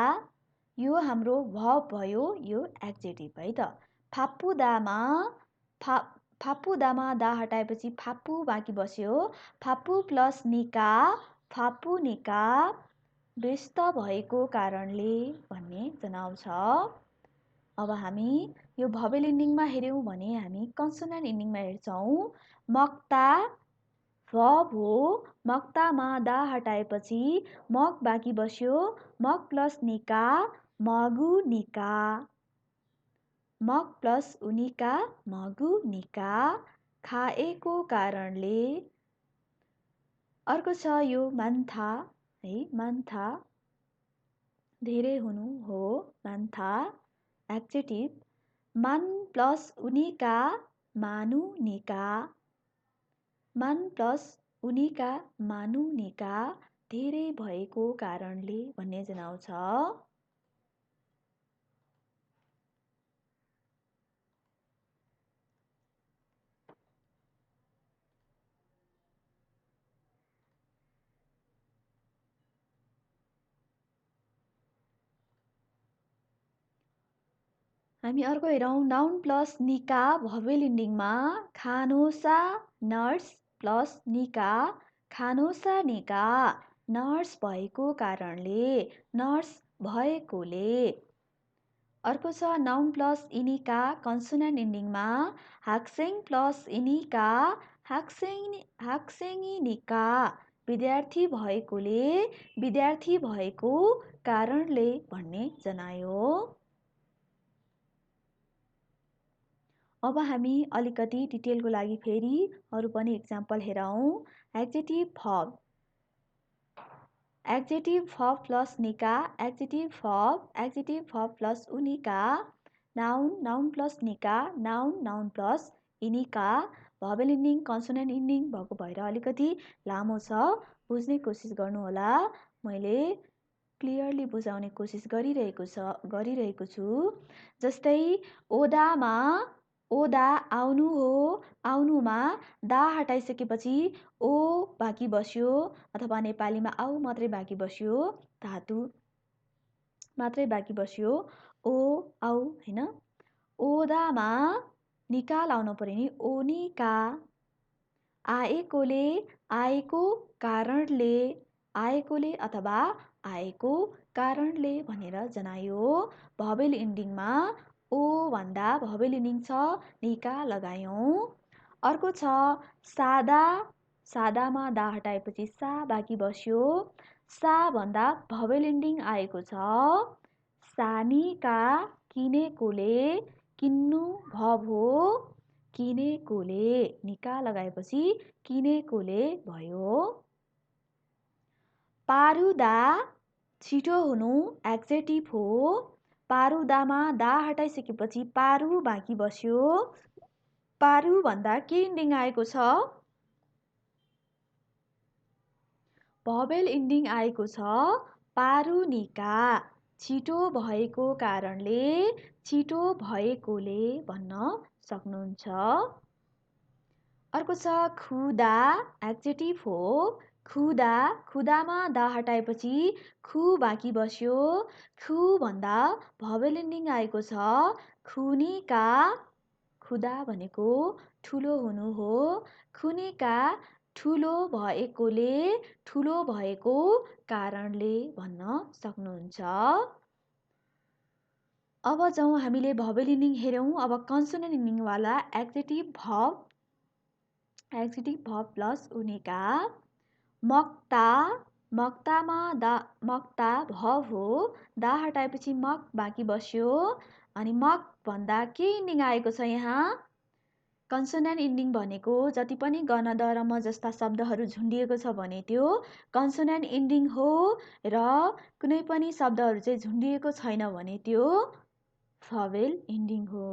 यो हाम्रो भर्ब भयो, यो एड्जेक्टिभ है त। फापुदामा दा हटाएपछि फापु बाँकी बस्यो। फापु प्लस निका, फापु निका व्यस्त भएको कारणले भन्ने जनाउँछ। अब हामी यो भवेल इन्डिङमा हेऱ्यौँ भने हामी कन्सोनेन्ट इन्डिङमा हेर्छौँ। मक्ता भर्ब हो, मक्तामा दा हटाएपछि मग बाँकी बस्यो। मग प्लस निका, मगु निका। मग प्लस उनिका, मगु निका खाएको कारणले। अर्को छ यो मान्था है, मान्था धेरै हुनु हो, मान्था एड्जेक्टिभ। मान प्लस उनिका, मानु निका। मान प्लस उनिका, मानु निका धेरै भएको कारणले भन्ने जनाउँछ। हामी अर्को हेरौँ। नाउन प्लस निका भवेल इन्डिङमा खानोसा नर्स प्लस निका, खानोसा निका नर्स भएको कारणले, नर्स भएकोले। अर्को छ नाउन प्लस इनिका कन्सोनेन्ट इन्डिङमा हाक्सेङ प्लस इनिका, हाक्सेङ निका विद्यार्थी भएकोले, विद्यार्थी भएको कारणले भन्ने जनायो। अब हामी अलिकति डिटेलको लागि फेरि अरू पनि इक्जाम्पल हेरौँ। Adjective verb, adjective verb plus निका, एड्जेक्टिभ भर्ब प्लस उनिका। नाउन, नाउन प्लस निका, नाउन, नाउन प्लस इनिका। भवेल इन्डिङ कन्सोनेन्ट इन्डिङ भएको भएर अलिकति लामो छ, बुझ्ने कोसिस गर्नुहोला। मैले क्लियरली बुझाउने कोसिस गरिरहेको छु। जस्तै ओदामा ओदा आउनु हो, आउनुमा दा हटाइसकेपछि ओ बाँकी बस्यो, अथवा नेपालीमा आउ मात्रै बाँकी बस्यो, धातु मात्रै बाँकी बस्यो, ओ आउ हैन। ओदामा निका लाउनु पर्यो नि, ओनिका। आएकोले, आएको कारणले, आएकोले अथवा आएको कारणले भनेर जनायो। भवेल इन्डिङमा ओ भन्दा भवेल इन्डिङ छ, निका लगायौँ। अर्को छ सादा, सादामा दा हटाएपछि सा बाँकी बस्यो। सा भन्दा भवेल इन्डिङ आएको छ, सानिका किनेकोले, किन्नु भर्ब हो, किनेकोले निका लगाएपछि किनेकोले भयो। पारुदा छिटो हुनु एड्जेक्टिभ हो। पारुदामा दा हटाइसकेपछि पारु बाँकी बस्यो। पारु भन्दा के इन्डिङ आएको छ, भवेल इन्डिङ आएको छ, पारुनिका। छिटो भएको कारणले, छिटो भएकोले भन्न सक्नुहुन्छ। अर्को छ खुदा एड्जेक्टिभ हो। खुदा, खुदामा दा हटाएपछि खु बाँकी बस्यो। खु भन्दा भवेल इन्डिङ आएको छ, खुनिका। खुदा भनेको ठुलो हुनु हो, खुनिका ठुलो भएकोले, ठुलो भएको कारणले भन्न सक्नुहुन्छ। अब जाउँ हामीले भवेल इन्डिङ हेरौँ। अब कन्सोनेन्ट इन्डिङवाला एड्जेक्टिभ भर्ब प्लस उनिका। मक्ता, मक्तामा मक्ता भर्ब हो, दा हटाएपछि मक बाँकी बस्यो। अनि मक भन्दा के इन्डिङ आएको छ यहाँ, कन्सोनेन्ट इन्डिङ भनेको जति पनि गण द र म जस्ता शब्दहरू झुन्डिएको छ भने त्यो कन्सोनेन्ट इन्डिङ हो, र कुनै पनि शब्दहरू चाहिँ झुन्डिएको छैन भने त्यो भवेल इन्डिङ हो।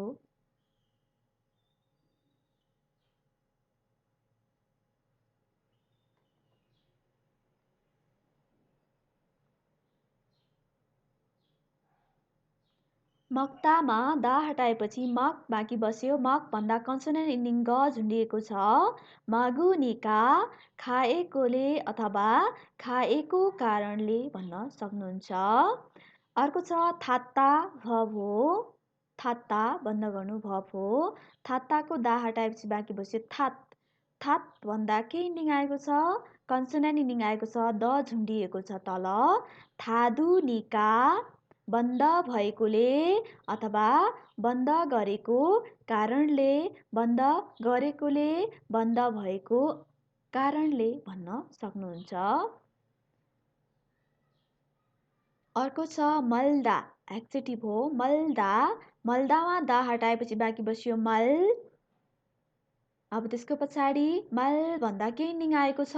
मक्तामा दा हटाएपछि मक बाँकी बस्यो। मक भन्दा कन्सोनेन्ट इन्डिङ ग झुन्डिएको छ, मागुनिका खाएकोले अथवा खाएको कारणले भन्न सक्नुहुन्छ। अर्को छ थात्ता भव हो। थात्ता बन्द गर्नु भव हो। थात्ताको दा हटाएपछि बाँकी बस्यो थात। थात भन्दा के इन्डिङ आएको छ? कन्सोनेन्ट इन्डिङ आएको छ, द झुन्डिएको छ तल। थादुनिका बन्द भएकोले अथवा बन्द गरेको कारणले, बन्द गरेकोले, बन्द भएको कारणले भन्न सक्नुहुन्छ। अर्को छ मल्दा, एक्जेक्टिभ हो। मल्दा, मल्दामा दा हटाएपछि बाँकी बस्यो मल। अब त्यसको पछाडि मल भन्दा के इन्डिङ आएको छ?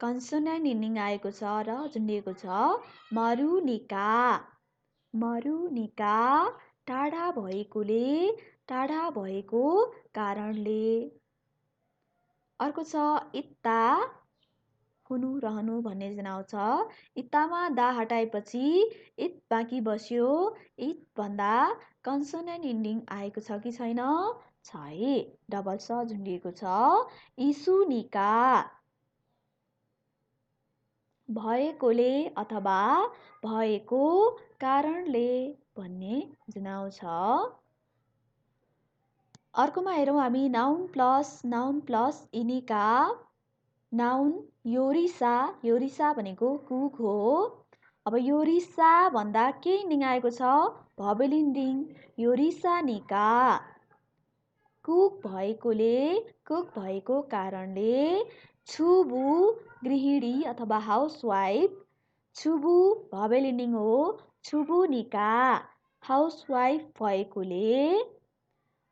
कन्सोनेन्ट इन्डिङ आएको छ र झुन्डिएको छ। मरुनिका, मरुनिका टाढा भएकोले, टाढा भएको कारणले। अर्को छ इत्ता, हुनु रहनु भन्ने जनाउँछ। इत्तामा दा हटाएपछि इत बाँकी बस्यो। इत भन्दा कन्सोनेन्ट इन्डिङ आएको छ कि छैन? छै, डबल स झुन्डिएको छ। इसुनिका भएकोले अथवा भएको कारणले भन्ने जनाउँछ। अर्कोमा हेरौँ हामी नाउन प्लस इनिका। नाउन योरिसा, योरिसा भनेको कुक हो। अब योरिसा भन्दा के इन्डिङ आएको छ? भवेल इन्डिङ, योरिसा निका। कुक भएकोले, कुक भएको कारणले। छुबु गृहिणी अथवा हाउसवाइफ, छुबु भवेल इन्डिङ हो, छुबु निका हाउसवाइफ भएकोले।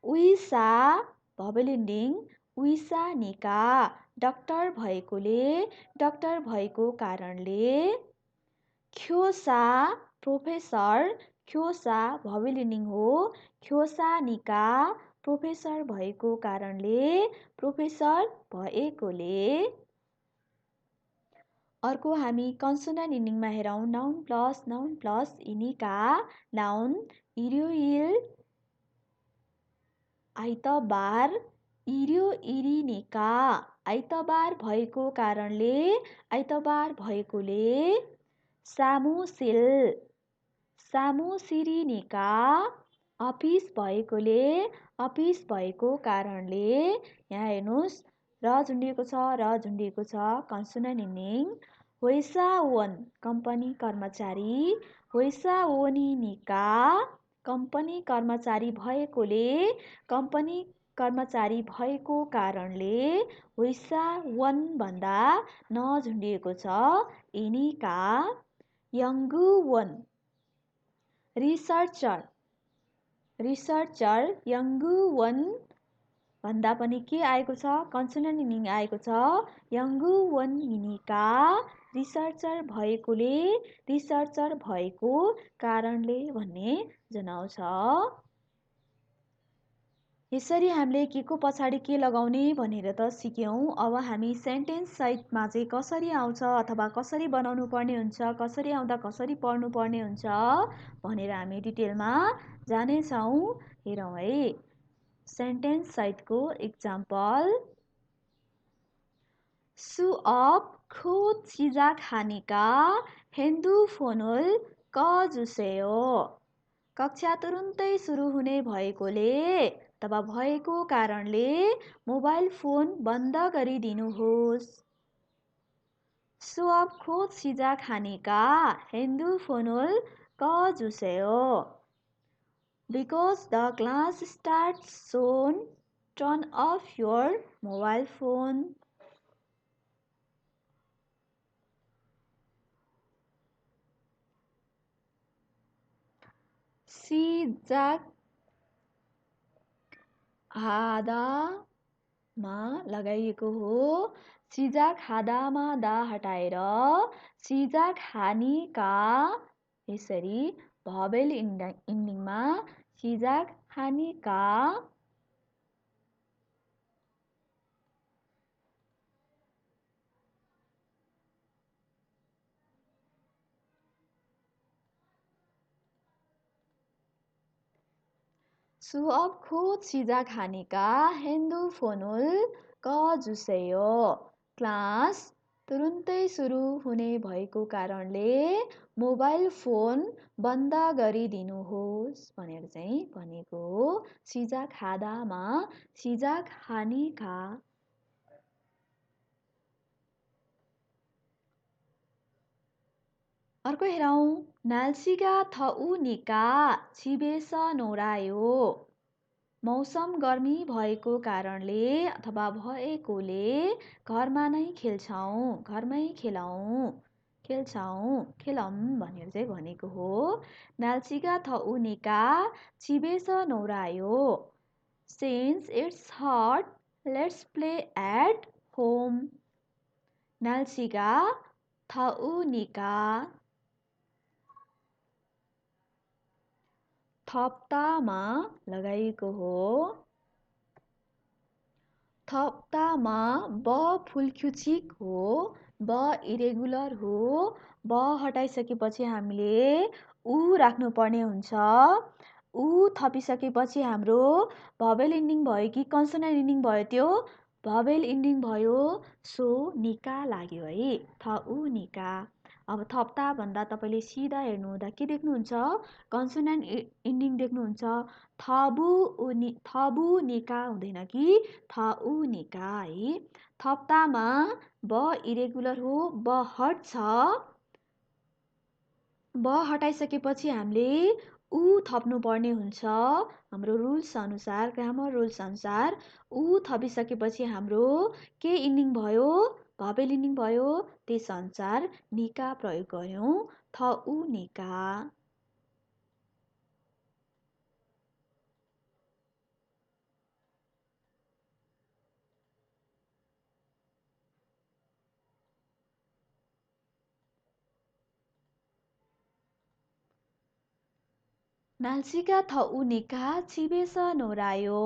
उइसा भवेल इन्डिङ, उइसा निका डाक्टर भएकोले, डाक्टर भएको कारणले। ख्योसा प्रोफेसर, ख्योसा भवेल इन्डिङ हो, ख्योसा निका प्रोफेसर भएको कारणले, प्रोफेसर भएकोले। अर्को हामी कन्सोनेन्ट इन्डिङमा हेरौँ। नाउन प्लस इनिका। नाउन इरियोइल आइतबार, इरियो इरिनिका आइतबार भएको कारणले, आइतबार भएकोले। सामुसिल, सामुसिरिनिका अफिस भएकोले, अफिस भएको कारणले। यहाँ हेर्नुहोस् र झुन्डिएको छ, र झुन्डिएको छ, कन्सोनेन्ट इन्डिङ। होइसा ओन कम्पनी कर्मचारी, होइसा ओनिनिका कम्पनी कर्मचारी भएकोले, कम्पनी कर्मचारी भएको कारणले। होइसा वन भन्दा नझुन्डिएको छ, इनिका। यङ्गु वन रिसर्चर, रिसर्चर यङ्गु वन भन्दा पनि के आएको छ? कन्सोनेन्ट इन्डिङ आएको छ। यङ्गु वन इनिका रिसर्चर भएकोले, रिसर्चर भएको कारणले भन्ने जनाउँछ। यसरी हामीले के को पछाडि के लगाउने भनेर त सिक्यौँ। अब हामी सेन्टेन्स सहितमा चाहिँ कसरी आउँछ अथवा कसरी बनाउनु पर्ने हुन्छ, कसरी आउँदा कसरी पढ्नु पर्ने हुन्छ भनेर हामी डिटेलमा जानेछौँ। हेरौँ है सेन्टेन्स सहितको इक्जाम्पल। सुअब खुद चिजा खानेका हेन्दु फोनुल कजुसेयो। कक्षा तुरुन्तै सुरु हुने भएकोले अथवा भएको कारणले मोबाइल फोन बन्द गरिदिनुहोस्। सुअब खुद चिजा खानेका हेन्दु फोनुल कजुसेयो। Because the class starts soon, turn off your mobile phone. सिजाक हादामा लगाइएको हो। सिजाक हादामा दा हटाएर सिजाक हानिका, यसरी भवेल इन्डिङमा सिजाक हानिका। सुअब खुद चिजा खानेका हेन्दु फोनुल कजुसेयो। क्लास तुरुन्तै सुरु हुने भएको कारणले मोबाइल फोन बन्द गरिदिनुहोस् भनेर चाहिँ भनेको हो। सिजा खादामा सिजा खाने खा। अर्को हेरौँ। नाल्सीका थउनिका छिबेस नोरायो। मौसम गर्मी भएको कारणले अथवा भएकोले घरमा नै खेल्छौँ, घरमै खेलौँ भनेर चाहिँ भनेको हो। नाल्सीका थउनिका छिबेस नौरायो। Since it's hot, let's play at home. नाल्सीका थउनिका थप्तामा लगाइएको हो। थप्तामा ब फुलक्युचिक हो, ब इरेगुलर हो। ब हटाइसकेपछि हामीले उ राख्नुपर्ने हुन्छ। उ थपिसकेपछि हाम्रो भवेल इन्डिङ भयो कि कन्सोनेन्ट इन्डिङ भयो? त्यो भवेल इन्डिङ भयो, सो निका लाग्यो है, थउनिका। अब थप्ता भन्दा तपाईँले सिधा हेर्नुहुँदा के देख्नुहुन्छ? कन्सोनेन्ट इन्डिङ देख्नुहुन्छ। थबुनिका हुँदैन कि थउनिका है। थप्तामा ब इरेगुलर हो, ब हट्छ। ब हटाइसकेपछि हामीले उ थप्नुपर्ने हुन्छ। हाम्रो रुल्स अनुसार, ग्रामर रुल्स अनुसार उ थपिसकेपछि हाम्रो के इन्डिङ भयो? भवेल इन्डिङ भयो। त्यस अनुसार निका प्रयोग गर्यौँ, थउनिका। नाल्सीका थउनिका छिबेस नोरायो।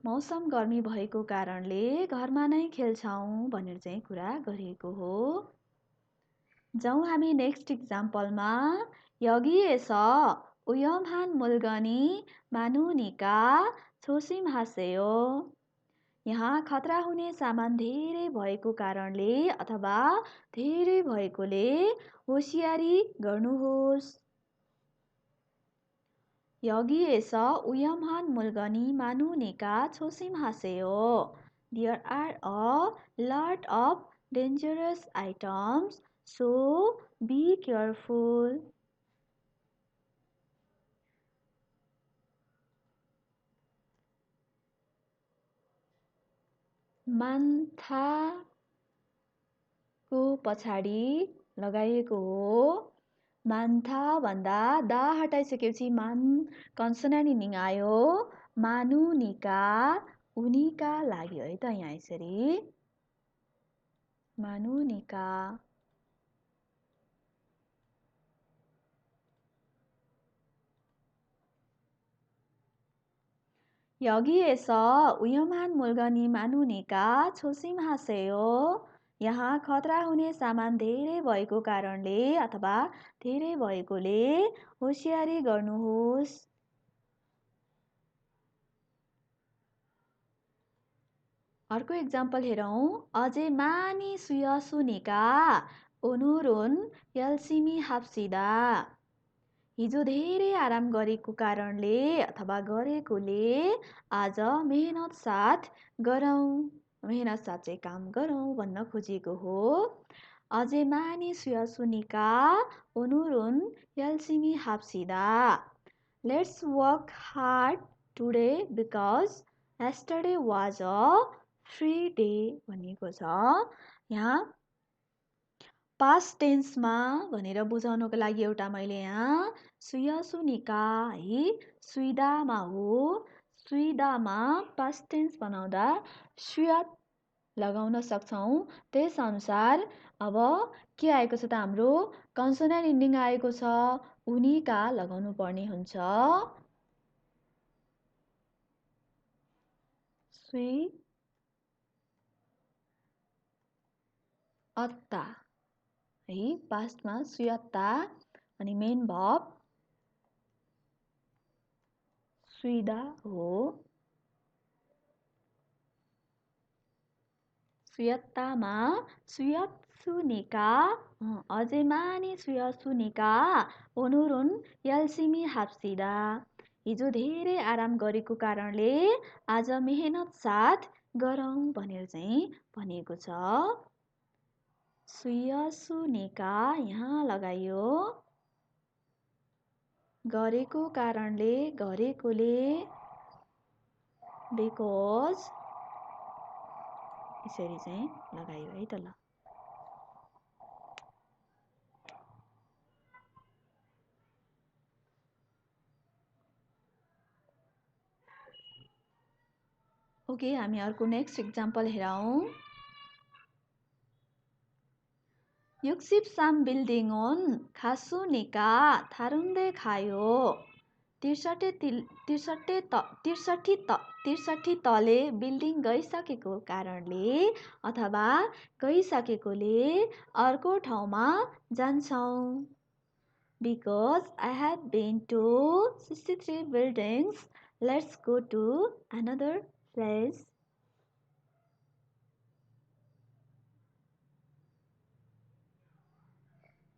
मौसम गर्मी भएको कारणले घरमा नै खेल्छौँ भनेर चाहिँ कुरा गरिएको हो। जाउँ हामी नेक्स्ट इक्जाम्पलमा। 여기에서 위험한 물건이 많으니까 조심하세요. यहाँ खतरा हुने सामान धेरै भएको कारणले अथवा धेरै भएकोले होसियारी गर्नुहोस्। 여기에서 위험한 물건이 많으니까 조심하세요. There are a lot of dangerous items, so be careful. मान्थाको पछाडि लगाइएको हो। मान्था भन्दा दा हटाइसकेपछि मान कन्सोनेन्ट इन्डिङ आयो। मानुनिका उनिका लाग्यो है त यहाँ यसरी। मानुनिका। 여기에서 위험한 물건이 많으니까 조심하세요. यहाँ खतरा हुने सामान धेरै भएको कारणले अथवा धेरै भएकोले होसियारी गर्नुहोस्। अर्को इक्जाम्पल हेरौँ। अझै मानी सुयसुनिका ओनुरुन 열심히 합시다. हिजो धेरै आराम गरेको कारणले अथवा गरेकोले आज मेहनत साथ गरौँ, मेहनत साथ चाहिँ काम गरौँ भन्न खोजेको हो। अझै मानी सुयसुनिका ओनुरुन 열심히 합시다. Let's work hard today because yesterday was a free day भनिएको छ। यहाँ पास्ट टेन्समा भनेर बुझाउनको लागि एउटा मैले यहाँ सुयसुनिका है सुइदामा हो। सुइदामा पास्ट टेन्स बनाउँदा सुयत लगाउन सक्छौँ। त्यस अनुसार अब के आएको छ त हाम्रो कन्सोनेन्ट इन्डिङ आएको छ। उनिका लगाउनु पर्ने हुन्छ। सुई अत्ता है पास्टमा सुयत्ता अनि मेन भर्ब सुइदा हो। 수였다마 수였수니까 어제 많이 수였으니까 오늘은 열심히 합시다. हिजो धेरै आराम गरेको कारणले आज मेहनत साथ गरौँ भनेर चाहिँ भनिएको छ। सुयसुनिका यहाँ लगाइयो। गरेको कारणले गरेकोले बिकज यसरी चाहिँ लगाइयो है त ल। ओके हामी अर्को नेक्स्ट इक्जाम्पल हेरौँ। 육십삼 빌딩은 가수니까 다른데 가요. 63 तले बिल्डिङ गइसकेको कारणले अथवा गइसकेकोले अर्को ठाउँमा जान्छौँ। Because I have been to 63 buildings, let's go to another place.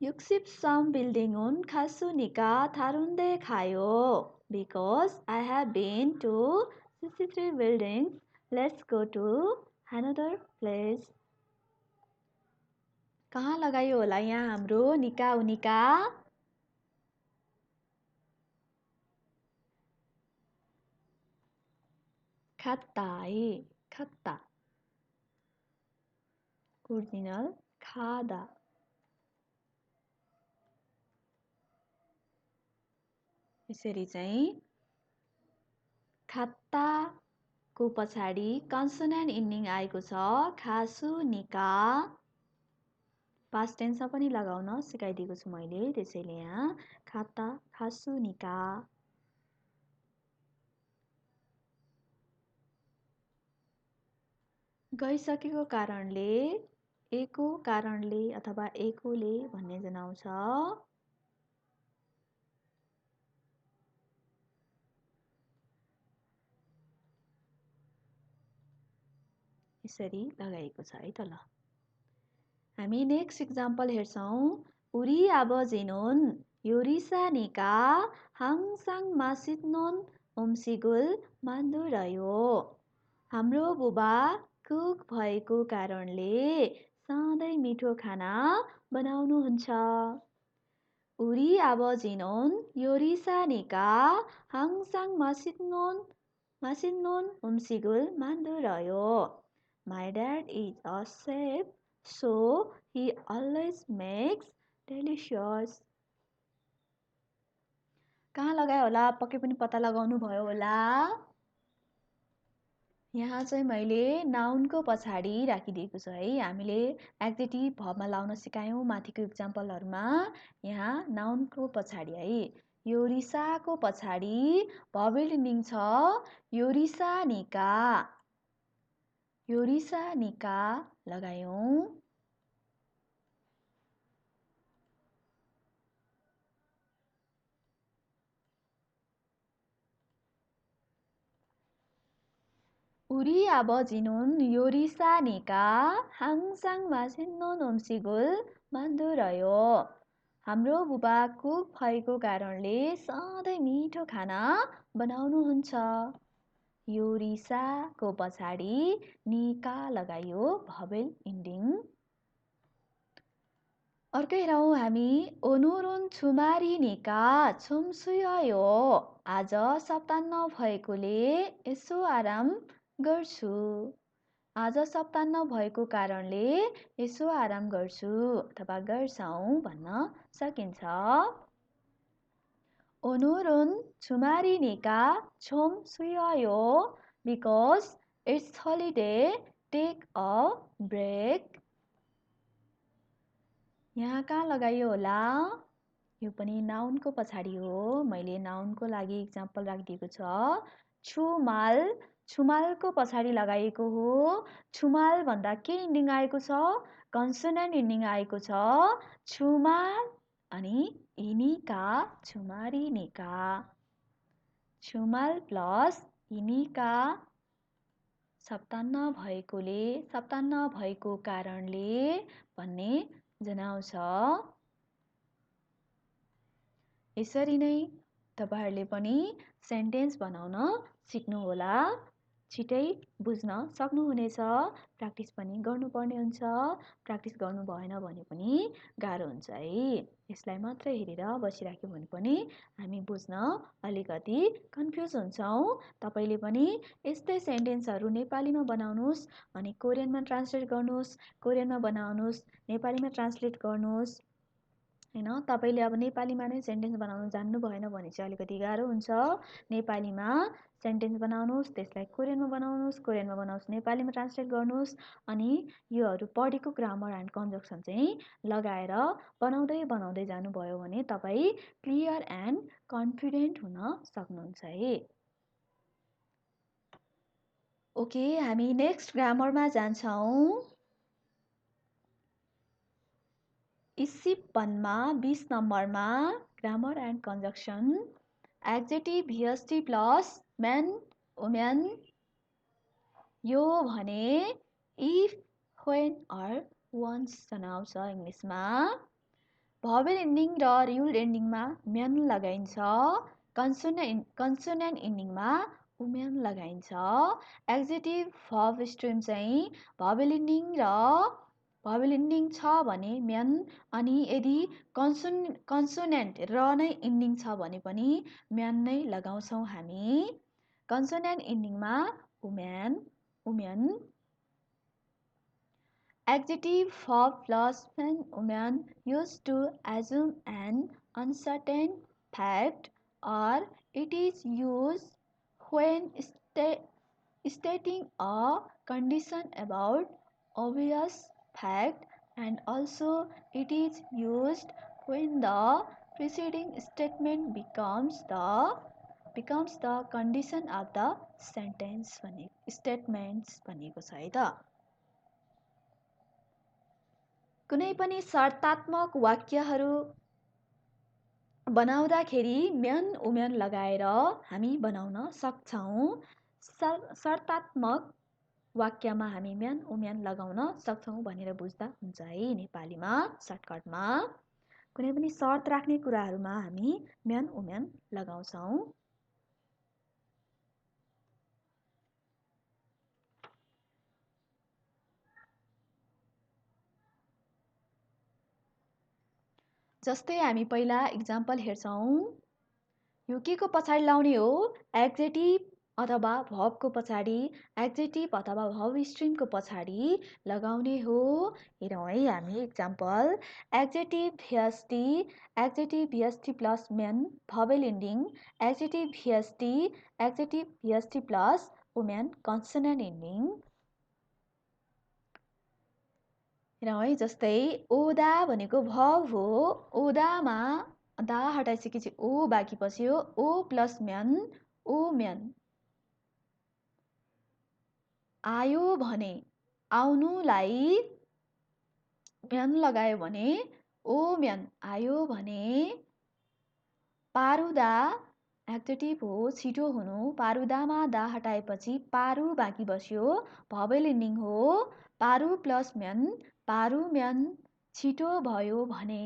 육십삼 빌딩은 가수니까 다른데 가요. Because I have been to 63 buildings, let's go to another place. कहाँ लगायो होला यहाँ हाम्रो निका उनिका? खाता है, खाता ओरिजिनल खादा। यसरी चाहिँ खाताको पछाडि कन्सोनेन्ट इन्डिङ आएको छ खासुनिका। पास्ट टेन्समा पनि लगाउन सिकाइदिएको छु मैले, त्यसैले यहाँ खाता खासुनिका। गइसकेको कारणले एको कारणले अथवा एकोले भन्ने जनाउँछ। यसरी लगाएको छ है त ल। हामी नेक्स्ट इक्जाम्पल हेर्छौँ। 우리 아버지는 요리사니까 항상 맛있는 음식을 만들어요. हाम्रो बुबा कुक भएको कारणले सधैँ मिठो खाना बनाउनुहुन्छ। 우리 아버지는 요리사니까 항상 맛있는 음식을 만들어요. My dad is a chef, so he always makes delicious. कहाँ लगायो होला? पक्कै पनि पत्ता लगाउनु भयो होला। यहाँ चाहिँ मैले नाउनको पछाडि राखिदिएको छु है। हामीले एक्जेक्टिभ भर्बमा लाउन सिकायौँ माथिको इक्जाम्पलहरूमा। यहाँ नाउनको पछाडि है, योरिसाको पछाडि भर्बल इन्डिङ छ योरिसानिका। योरिसानिका लगायौँ। 우리 아버지는 요리사니까 항상 맛있는 음식을 만들어요. हाम्रो बुबा कुक भएको कारणले सधैँ मिठो खाना बनाउनुहुन्छ। योरिसाको पछाडि निका लगायो भर्बल इन्डिङ। अर्कै हेरौँ हामी। 오늘은 주말이니까 좀 쉬어요. आज सप्ताह भएकोले यसो आराम गर्छु। आज सप्ताह भएको कारणले यसो आराम गर्छु अथवा गर्छौँ भन्न सकिन्छ। 오늘은 주말이니까 좀 쉬어요. Because it's holiday, take a break. यहाँ कहाँ लगाइयो होला? यो पनि नाउनको पछाडि हो। मैले नाउनको लागि इक्जाम्पल राखिदिएको छ। छुमाल, छुमालको पछाडि लगाइएको हो। छुमाल भन्दा के इन्डिङ आएको छ? कन्सोनेन्ट इन्डिङ आएको छ। छुमाल अनि इनिका छुमारिनिका। छुमाल प्लस इनिका सप्तान्न भएकोले, सप्तान्न भएको कारणले भन्ने जनाउँछ। यसरी नै तपाईहरुले पनि सेन्टेन्स बनाउन सिक्नुहोला। छिटै बुझ्न सक्नुहुनेछ। प्र्याक्टिस पनि गर्नुपर्ने हुन्छ। प्र्याक्टिस गर्नु भएन भने पनि गाह्रो हुन्छ है। यसलाई मात्रै हेरेर बसिराख्यो भने पनि हामी बुझ्न अलिकति कन्फ्युज हुन्छौँ। तपाईले पनि यस्तै सेन्टेन्सहरु नेपालीमा बनाउनुस् अनि कोरियनमा ट्रान्सलेट गर्नुस्, कोरियनमा बनाउनुस्, नेपालीमा ट्रान्सलेट गर्नुस्। हैन, तपाईले अब नेपालीमा नै सेन्टेन्स बनाउन जान्नु भएन भने चाहिँ अलिकति गाह्रो हुन्छ। नेपालीमा सेन्टेन्स बनाउनुस्, त्यसलाई कोरियनमा बनाउनुस्, कोरियनमा बनाउनुस्, नेपालीमा ट्रान्सलेट गर्नुस् अनि योहरु पढेको ग्रामर एन्ड कन्जक्सन चाहिँ लगाएर बनाउँदै बनाउँदै जानुभयो भने तपाई क्लियर एन्ड कन्फिडेन्ट हुन सक्नुहुन्छ है। ओके, हामी नेक्स्ट ग्रामरमा जान्छौं। इसिप 1 मा 20 नम्बरमा grammar and conjunction एड्जेक्टिभ VST plus main women. यो भने इफ, व्हेन अर वन्स जनाउँछ इङ्ग्लिसमा। भवेल इन्डिङ र रियुल इन्डिङमा मेन लगाइन्छ। कन्सोनेन्ट इन्डिङमा वुमेन लगाइन्छ। एड्जेक्टिभ भर्ब स्ट्रिम चाहिँ भवेल इन्डिङ छ भने मेन, अनि यदि कन्सोनेन्ट र नै इन्डिङ छ भने पनि मेन नै लगाउँछौं हामी। कन्सोनेन्ट इन्डिङमा वुमेन। Adjective verb plus when woman used to assume an uncertain fact, or it is used when stating a condition about obvious fact, and also it is used when the preceding statement becomes the condition of the statements भनेको छ है त। कुनै पनि शर्तात्मक वाक्यहरू बनाउँदाखेरि मेन वुमेन लगाएर हामी बनाउन सक्छौं। शर्तात्मक वाक्यमा हामी मेन वुमेन लगाउन सक्छौं भनेर बुझ्दा हुन्छ है नेपालीमा सर्टकटमा। कुनै पनि शर्त राख्ने कुराहरुमा हामी मेन वुमेन लगाउँछौं। जस्तै हामी पहिला इक्जाम्पल हेर्छौं। यो के को पछाडि लाउने हो? एड्जेक्टिभ अथवा भर्बको पछाडि, एड्जेक्टिभ अथवा भर्ब स्ट्रिमको पछाडि लगाउने हो। हेरौं है हामी इक्जाम्पल। एड्जेक्टिभ VST प्लस मेन vowel ending. Adjective VST plus वुमेन कन्सोनेन्ट इन्डिङ। हेरौं है, जस्तै ओदा भनेको भर्ब हो। ओदामा दा हटाइसकेपछि ओ बाँकी बस्यो। ओ प्लस मेन, ओ मेन। आयो भने, आउनुलाई मेन लगायो भने ओ मेन आयो भने। पारुदा एड्जेक्टिभ हो, छिटो हुनु। पारुदामा दा हटाएपछि पारु बाँकी बस्यो। भवेल इन्डिङ हो। पारु प्लस मेन, पारु मेन छिटो भयो भने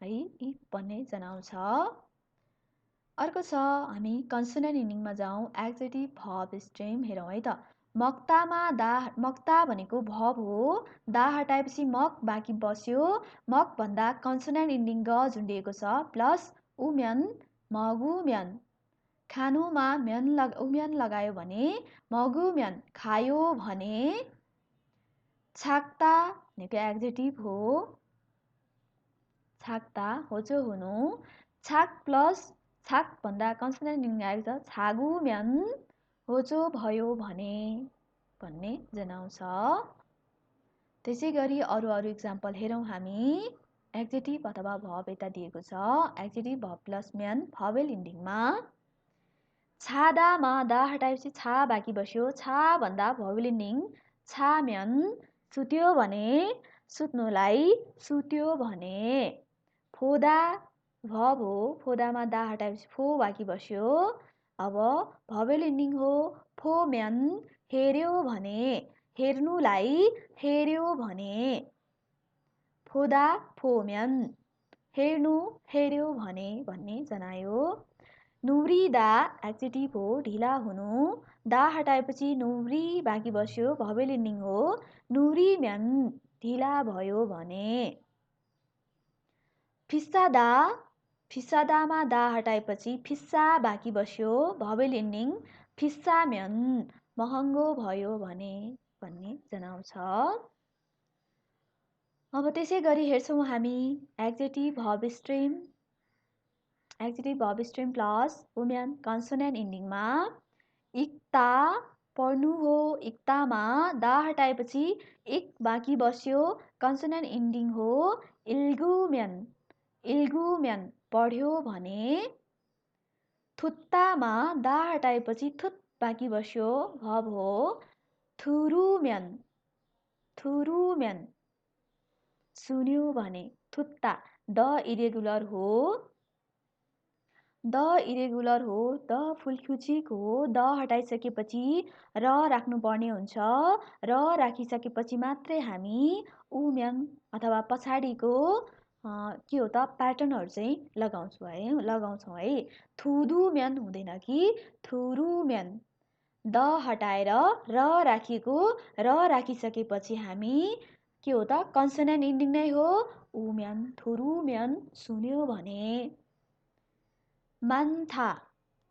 है, इफ भन्ने जनाउँछ। अर्को छ, हामी कन्सोनेन्ट इन्डिङमा जाउँ। एड्जेक्टिभ भर्ब स्ट्रिम हेरौं है त। मक्ता भनेको भर्ब हो। दा हटाएपछि मक बाँकी बस्यो। मक भन्दा कन्सोनेन्ट इन्डिङ ग झुन्डिएको छ प्लस वुमेन, मगुमेन। खानुमा वुमेन लगायो भने मगुमेन खायो भने। छाक्ता भनेको एड्जेक्टिभ हो। छाक्ता होचो हुनु। छाक प्लस छाक भन्दा कन्सोनेन्ट इन्डिङ आएको छ। छागुमेन होचो भयो भने भन्ने जनाउँछ। त्यसै गरी अरू इक्जाम्पल हेरौं हामी। एड्जेक्टिभ अथवा भर्ब यता दिएको छ। एड्जेक्टिभ भर्ब प्लस मेन भवेल इन्डिङमा। छादामा दा हटाएपछि छा बाँकी बस्यो। छा भन्दा भवेल इन्डिङ छा मेन। सुत्यो भने, सुत्नुलाई सुत्यो भने। फोदा भर्ब हो। फोदामा दा हटाएपछि फो बाँकी बस्यो। अब भवेल इन्डिङ हो। फो मेन हेर्यो भने, हेर्नुलाई हेर्यो भने। फोदा फोम्यान, हेर्नु हेर्यो भने भन्ने जनायो। नुम्रिदा एक्जेक्टिभ हो, ढिला हुनु। दा हटाएपछि नुम्री बाँकी बस्यो, भवेल इन्डिङ हो। नुम्रिम्यान, ढिला भयो भने। फिस्सादा, फिस्सादामा दा हटाएपछि फिस्सा बाँकी बस्यो, भवेल इन्डिङ। फिस्साम्यान, महँगो भयो भने भन्ने जनाउँछ। अब त्यसै गरी हेर्छौँ हामी adjective verb stem. Adjective verb stem plus वुमेन कन्सोनेन्ट इन्डिङमा इक्ता पढ्नु हो, इक्तामा दा हटाएपछि इक बाँकी बस्यो, कन्सोनेन्ट इन्डिङ हो। इल्गुम्यान, इल्गुम्यान पढ्यो भने। थुत्तामा दा हटाएपछि थुत बाँकी बस्यो, भर्ब हो। थुरुम्यान, थुरुम्यान सुन्यो भने। थुत्ता द इरेगुलर हो, द इरेगुलर हो, द फुलकुचिक हो। द हटाइसकेपछि र राख्नुपर्ने हुन्छ। र राखिसकेपछि मात्रै हामी उम्यान अथवा पछाडिको के हो त प्याटर्नहरू चाहिँ लगाउँछौँ है। थुदुम्यान हुँदैन कि थुरुम्यान। द हटाएर र राखिएको, र राखिसकेपछि हामी के हो त कन्सोनेन्ट इन्डिङ नै हो, उम्यान थुरुम्यान सुन्यो भने। मान्था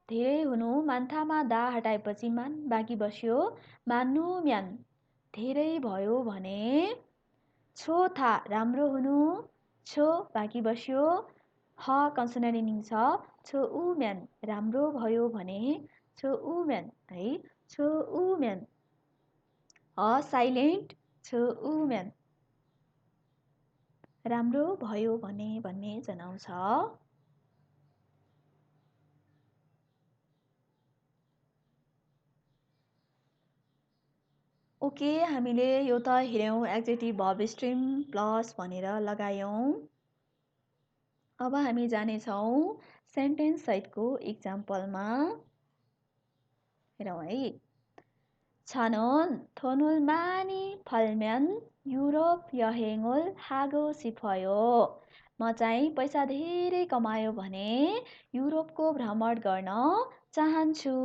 धेरै हुनु, मान्थामा दा हटाएपछि मान बाँकी बस्यो, मान्नुम्यान धेरै भयो भने। छोथा राम्रो हुनु, छो बाँकी बस्यो, ह कन्सोनेन्ट इन्डिङ छ। छोउम्यान राम्रो भयो भने। छोउम्यान है, छोउम्यान ह साइलेन्ट, छोउम्यान राम्रो भयो भने भन्ने जनाउँछ। ओके, हामीले यो त हेऱ्यौँ एक्जेक्टिभ भर्ब स्ट्रिम प्लस भनेर लगायौँ। अब हामी जानेछौँ सेन्टेन्स सहितको इक्जाम्पलमा। हेरौँ है। छानोन थोनुल मानी फलम्यान युरोप यहेङोल हागो सिफयो। म चाहिँ पैसा धेरै कमायो भने युरोपको भ्रमण गर्न चाहन्छु।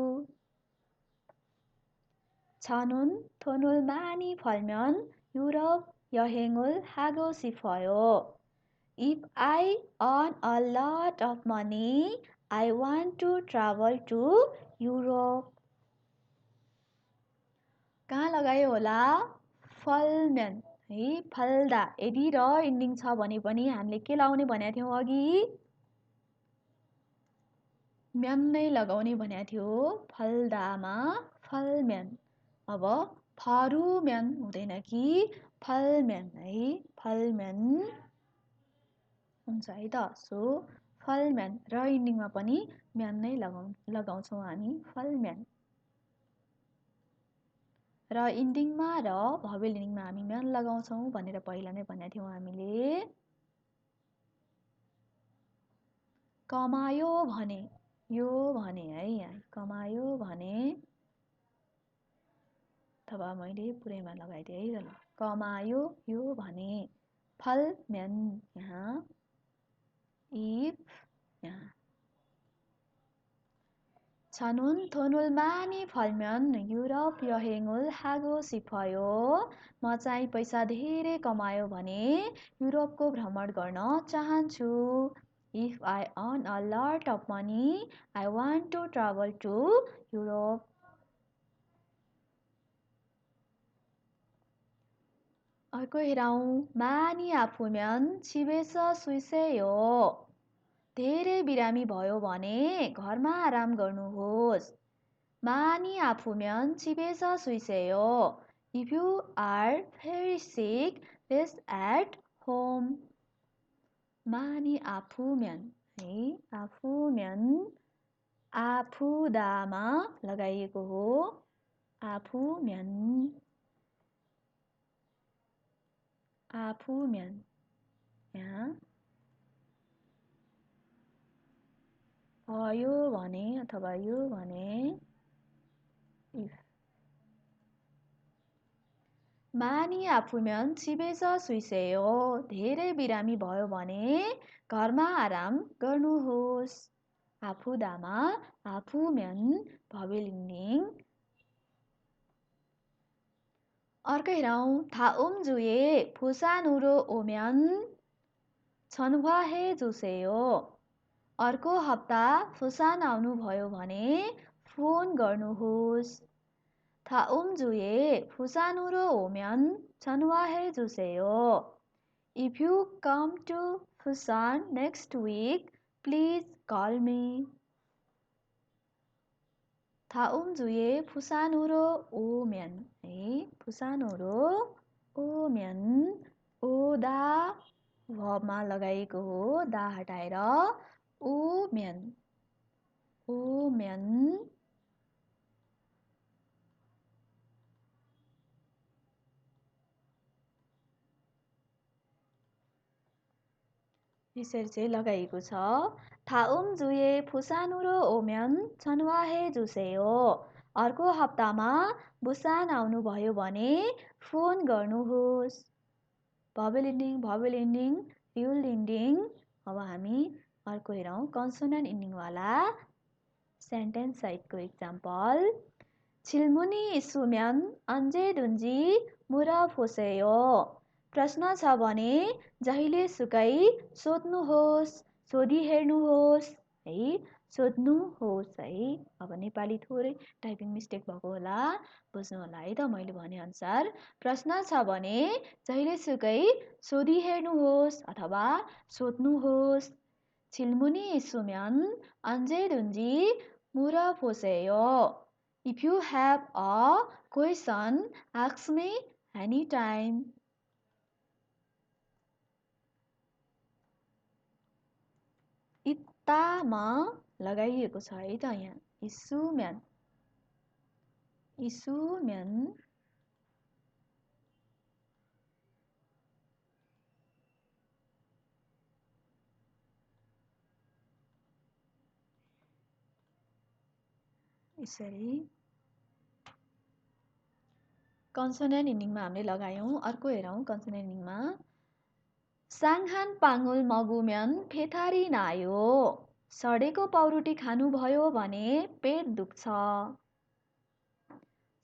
छानुन थोनुल मानी फलम्यान युरोप यहेङोल हागो सिफयो। If I earn a lot of money, I want to travel to Europe. कहाँ लगायो होला? फलम्यान है, फल्दा। यदि र इन्डिङ छ भने पनि हामीले के लगाउने भनेको थियौँ अघि? म्यान नै लगाउने भनेको थियो, फल्दामा फलम्यान। अब फरुम्यान हुँदैन कि फलम्यान है, फलम्यान हुन्छ है त। सो फलम्यान र इन्डिङमा पनि म्यान नै लगाउँछौँ हामी, फलम्यान। र इन्डिङमा र भवेल इन्डिङमा हामी म्यान लगाउँछौँ भनेर पहिला नै भनेको थियौँ हामीले। कमायो भने, यो भने है, यहाँ कमायो भने, अथवा मैले पुरैमा लगाइदिएँ है त। कमायो यो भने फलम्यान, यहाँ इफ यहाँ। छनुन थोनुल मानी फलम्यान युरोप यहेङोल हागो सिफयो। म चाहिँ पैसा धेरै कमायो भने युरोपको भ्रमण गर्न चाहन्छु। If I earn a lot of money, I want to travel to Europe. अर्को हेरौँ। मानी आफूम्यान छिबेस सुइसेयो। धेरै बिरामी भयो भने घरमा आराम गर्नुहोस्। मानी आफूम्यान छिबेस सुइसेयो। If you are very sick, rest at home. मानी आफूम्यान है, आफूम्यान आफूदामा लगाइएको हो, आफूम्यान, आफूम्यान यहाँ भयो भने अथवा यो भने इफ। 많이 아프면 집에서 쉬세요. धेरै बिरामी भयो भने घरमा आराम गर्नुहोस्. 아프다마 아프면 버빌링. अर्को हेरौँ. 다음 주에 부산으로 오면 전화해 주세요. अर्को हप्ता 부산 आउनुभयो भने फोन गर्नुहोस्. 다음 주에 부산으로 오면 전화해 주세요. If you come to Busan next week, please call me. 다음 주에 부산으로 오면, 부산으로 오면, 오다 verbमा लगाएको हो, दा हटाएर ओमेन, ओमेन. यसरी चाहिँ लगाएको छ. 다음 주에 부산으로 오면 전화해 주세요. अर्को हप्तामा बुसान आउनुभयो भने फोन गर्नुहोस्. भवेल इन्डिङ, रियल इन्डिङ. अब हामी अर्को हेरौँ. कन्सोनेन्ट इन्डिङवाला सेन्टेन्स सहितको इक्जाम्पल. 질문이 있으면 언제든지 물어보세요. प्रश्न छ भने जहिलेसुकै सोध्नुहोस्, सोधिहेर्नुहोस् है. सोध्नुहोस् है. अब नेपाली थोरै टाइपिङ मिस्टेक भएको होला, बुझ्नु होला है त. मैले भनेअनुसार प्रश्न छ भने जहिलेसुकै सोधिहेर्नुहोस् अथवा सोध्नुहोस्. 질문이 있으면 언제든지 물어보세요. If you have a question, ask me anytime. इत्तामा लगाइएको छ है त यहाँ. 있으면, 있으면. यसरी कन्सोनेन्ट इन्डिङमा हामीले लगायौँ. अर्को हेरौँ कन्सोनेन्ट इन्डिङमा. 상한 빵을 먹으면 배탈이 나요. सडेको पाउरोटी खानुभयो भने पेट दुख्छ.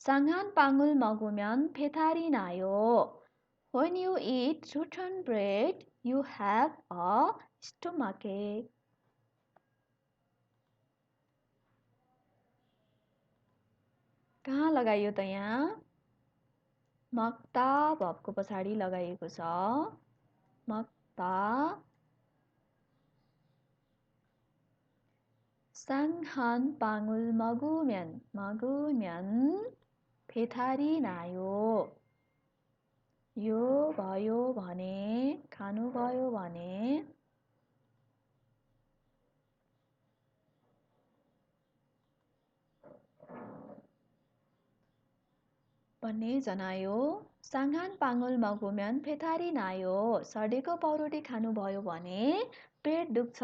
상한 빵을 먹으면 배탈이 나요. When you eat rotten bread, you have a stomachache. कहाँ लगाइयो त यहाँ? 먹다 verbको पछाडि लगाइएको छ. 먹다. 상한 빵을 먹으면 배탈이 나요. यो भयो भने, खानुभयो भने. भन्ने जनायो. 상한 빵을 먹으면 배탈이 나요. सडेको पाउरोटी खानुभयो भने पेट दुख्छ.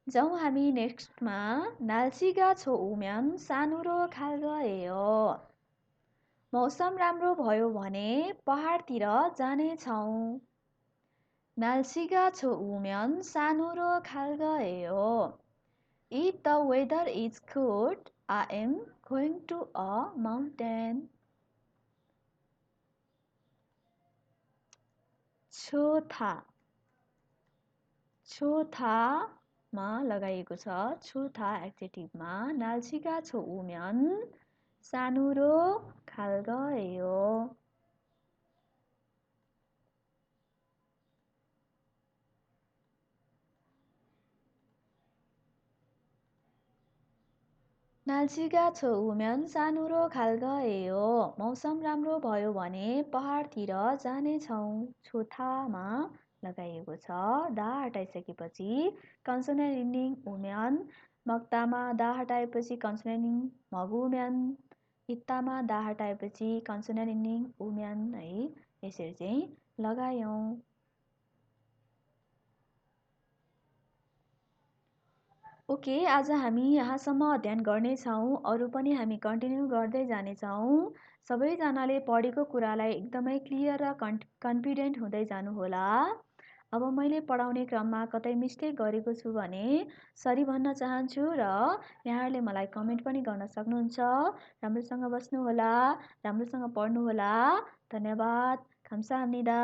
जाउँ हामी नेक्स्टमा. 날씨가 좋으면 산으로 갈 거예요. मौसम राम्रो भयो भने पहाडतिर जानेछौँ. 날씨가 좋으면 산으로 갈 거예요. If the weather is good, I am going to a mountain. 좋다. 좋다मा लगाइएको छ. 좋다 एक्जेक्टिभमा. 날씨가 좋으면 산으로 갈 거예요. 날씨가 좋으면 산으로 갈 거예요. मौसम राम्रो भयो भने पहाडतिर जानेछौँ. 좋다मा लगाइएको छ. दा हटाइसकेपछि कन्सोनेन्ट इन्डिङ उमेन. 먹다मा दा हटाएपछि कन्सोनेन्ट इन्डिङ 먹으면. इत्तामा दा हटाएपछि कन्सोनेन्ट इन्डिङ उमेन है. यसरी चाहिँ लगायौँ. ओके, आज हामी यहाँसम्म अध्ययन गर्नेछौँ। अरू पनि हामी कन्टिन्यू गर्दै जानेछौँ। सबैजनाले पढेको कुरालाई एकदमै क्लियर र कन्फिडेन्ट हुँदै जानुहोला। अब मैले पढाउने क्रममा कतै मिस्टेक गरेको छु भने सरी भन्न चाहन्छु र यहाँहरूले मलाई कमेन्ट पनि गर्न सक्नुहुन्छ। राम्रोसँग बस्नुहोला, राम्रोसँग पढ्नुहोला। धन्यवाद। 감사합니다।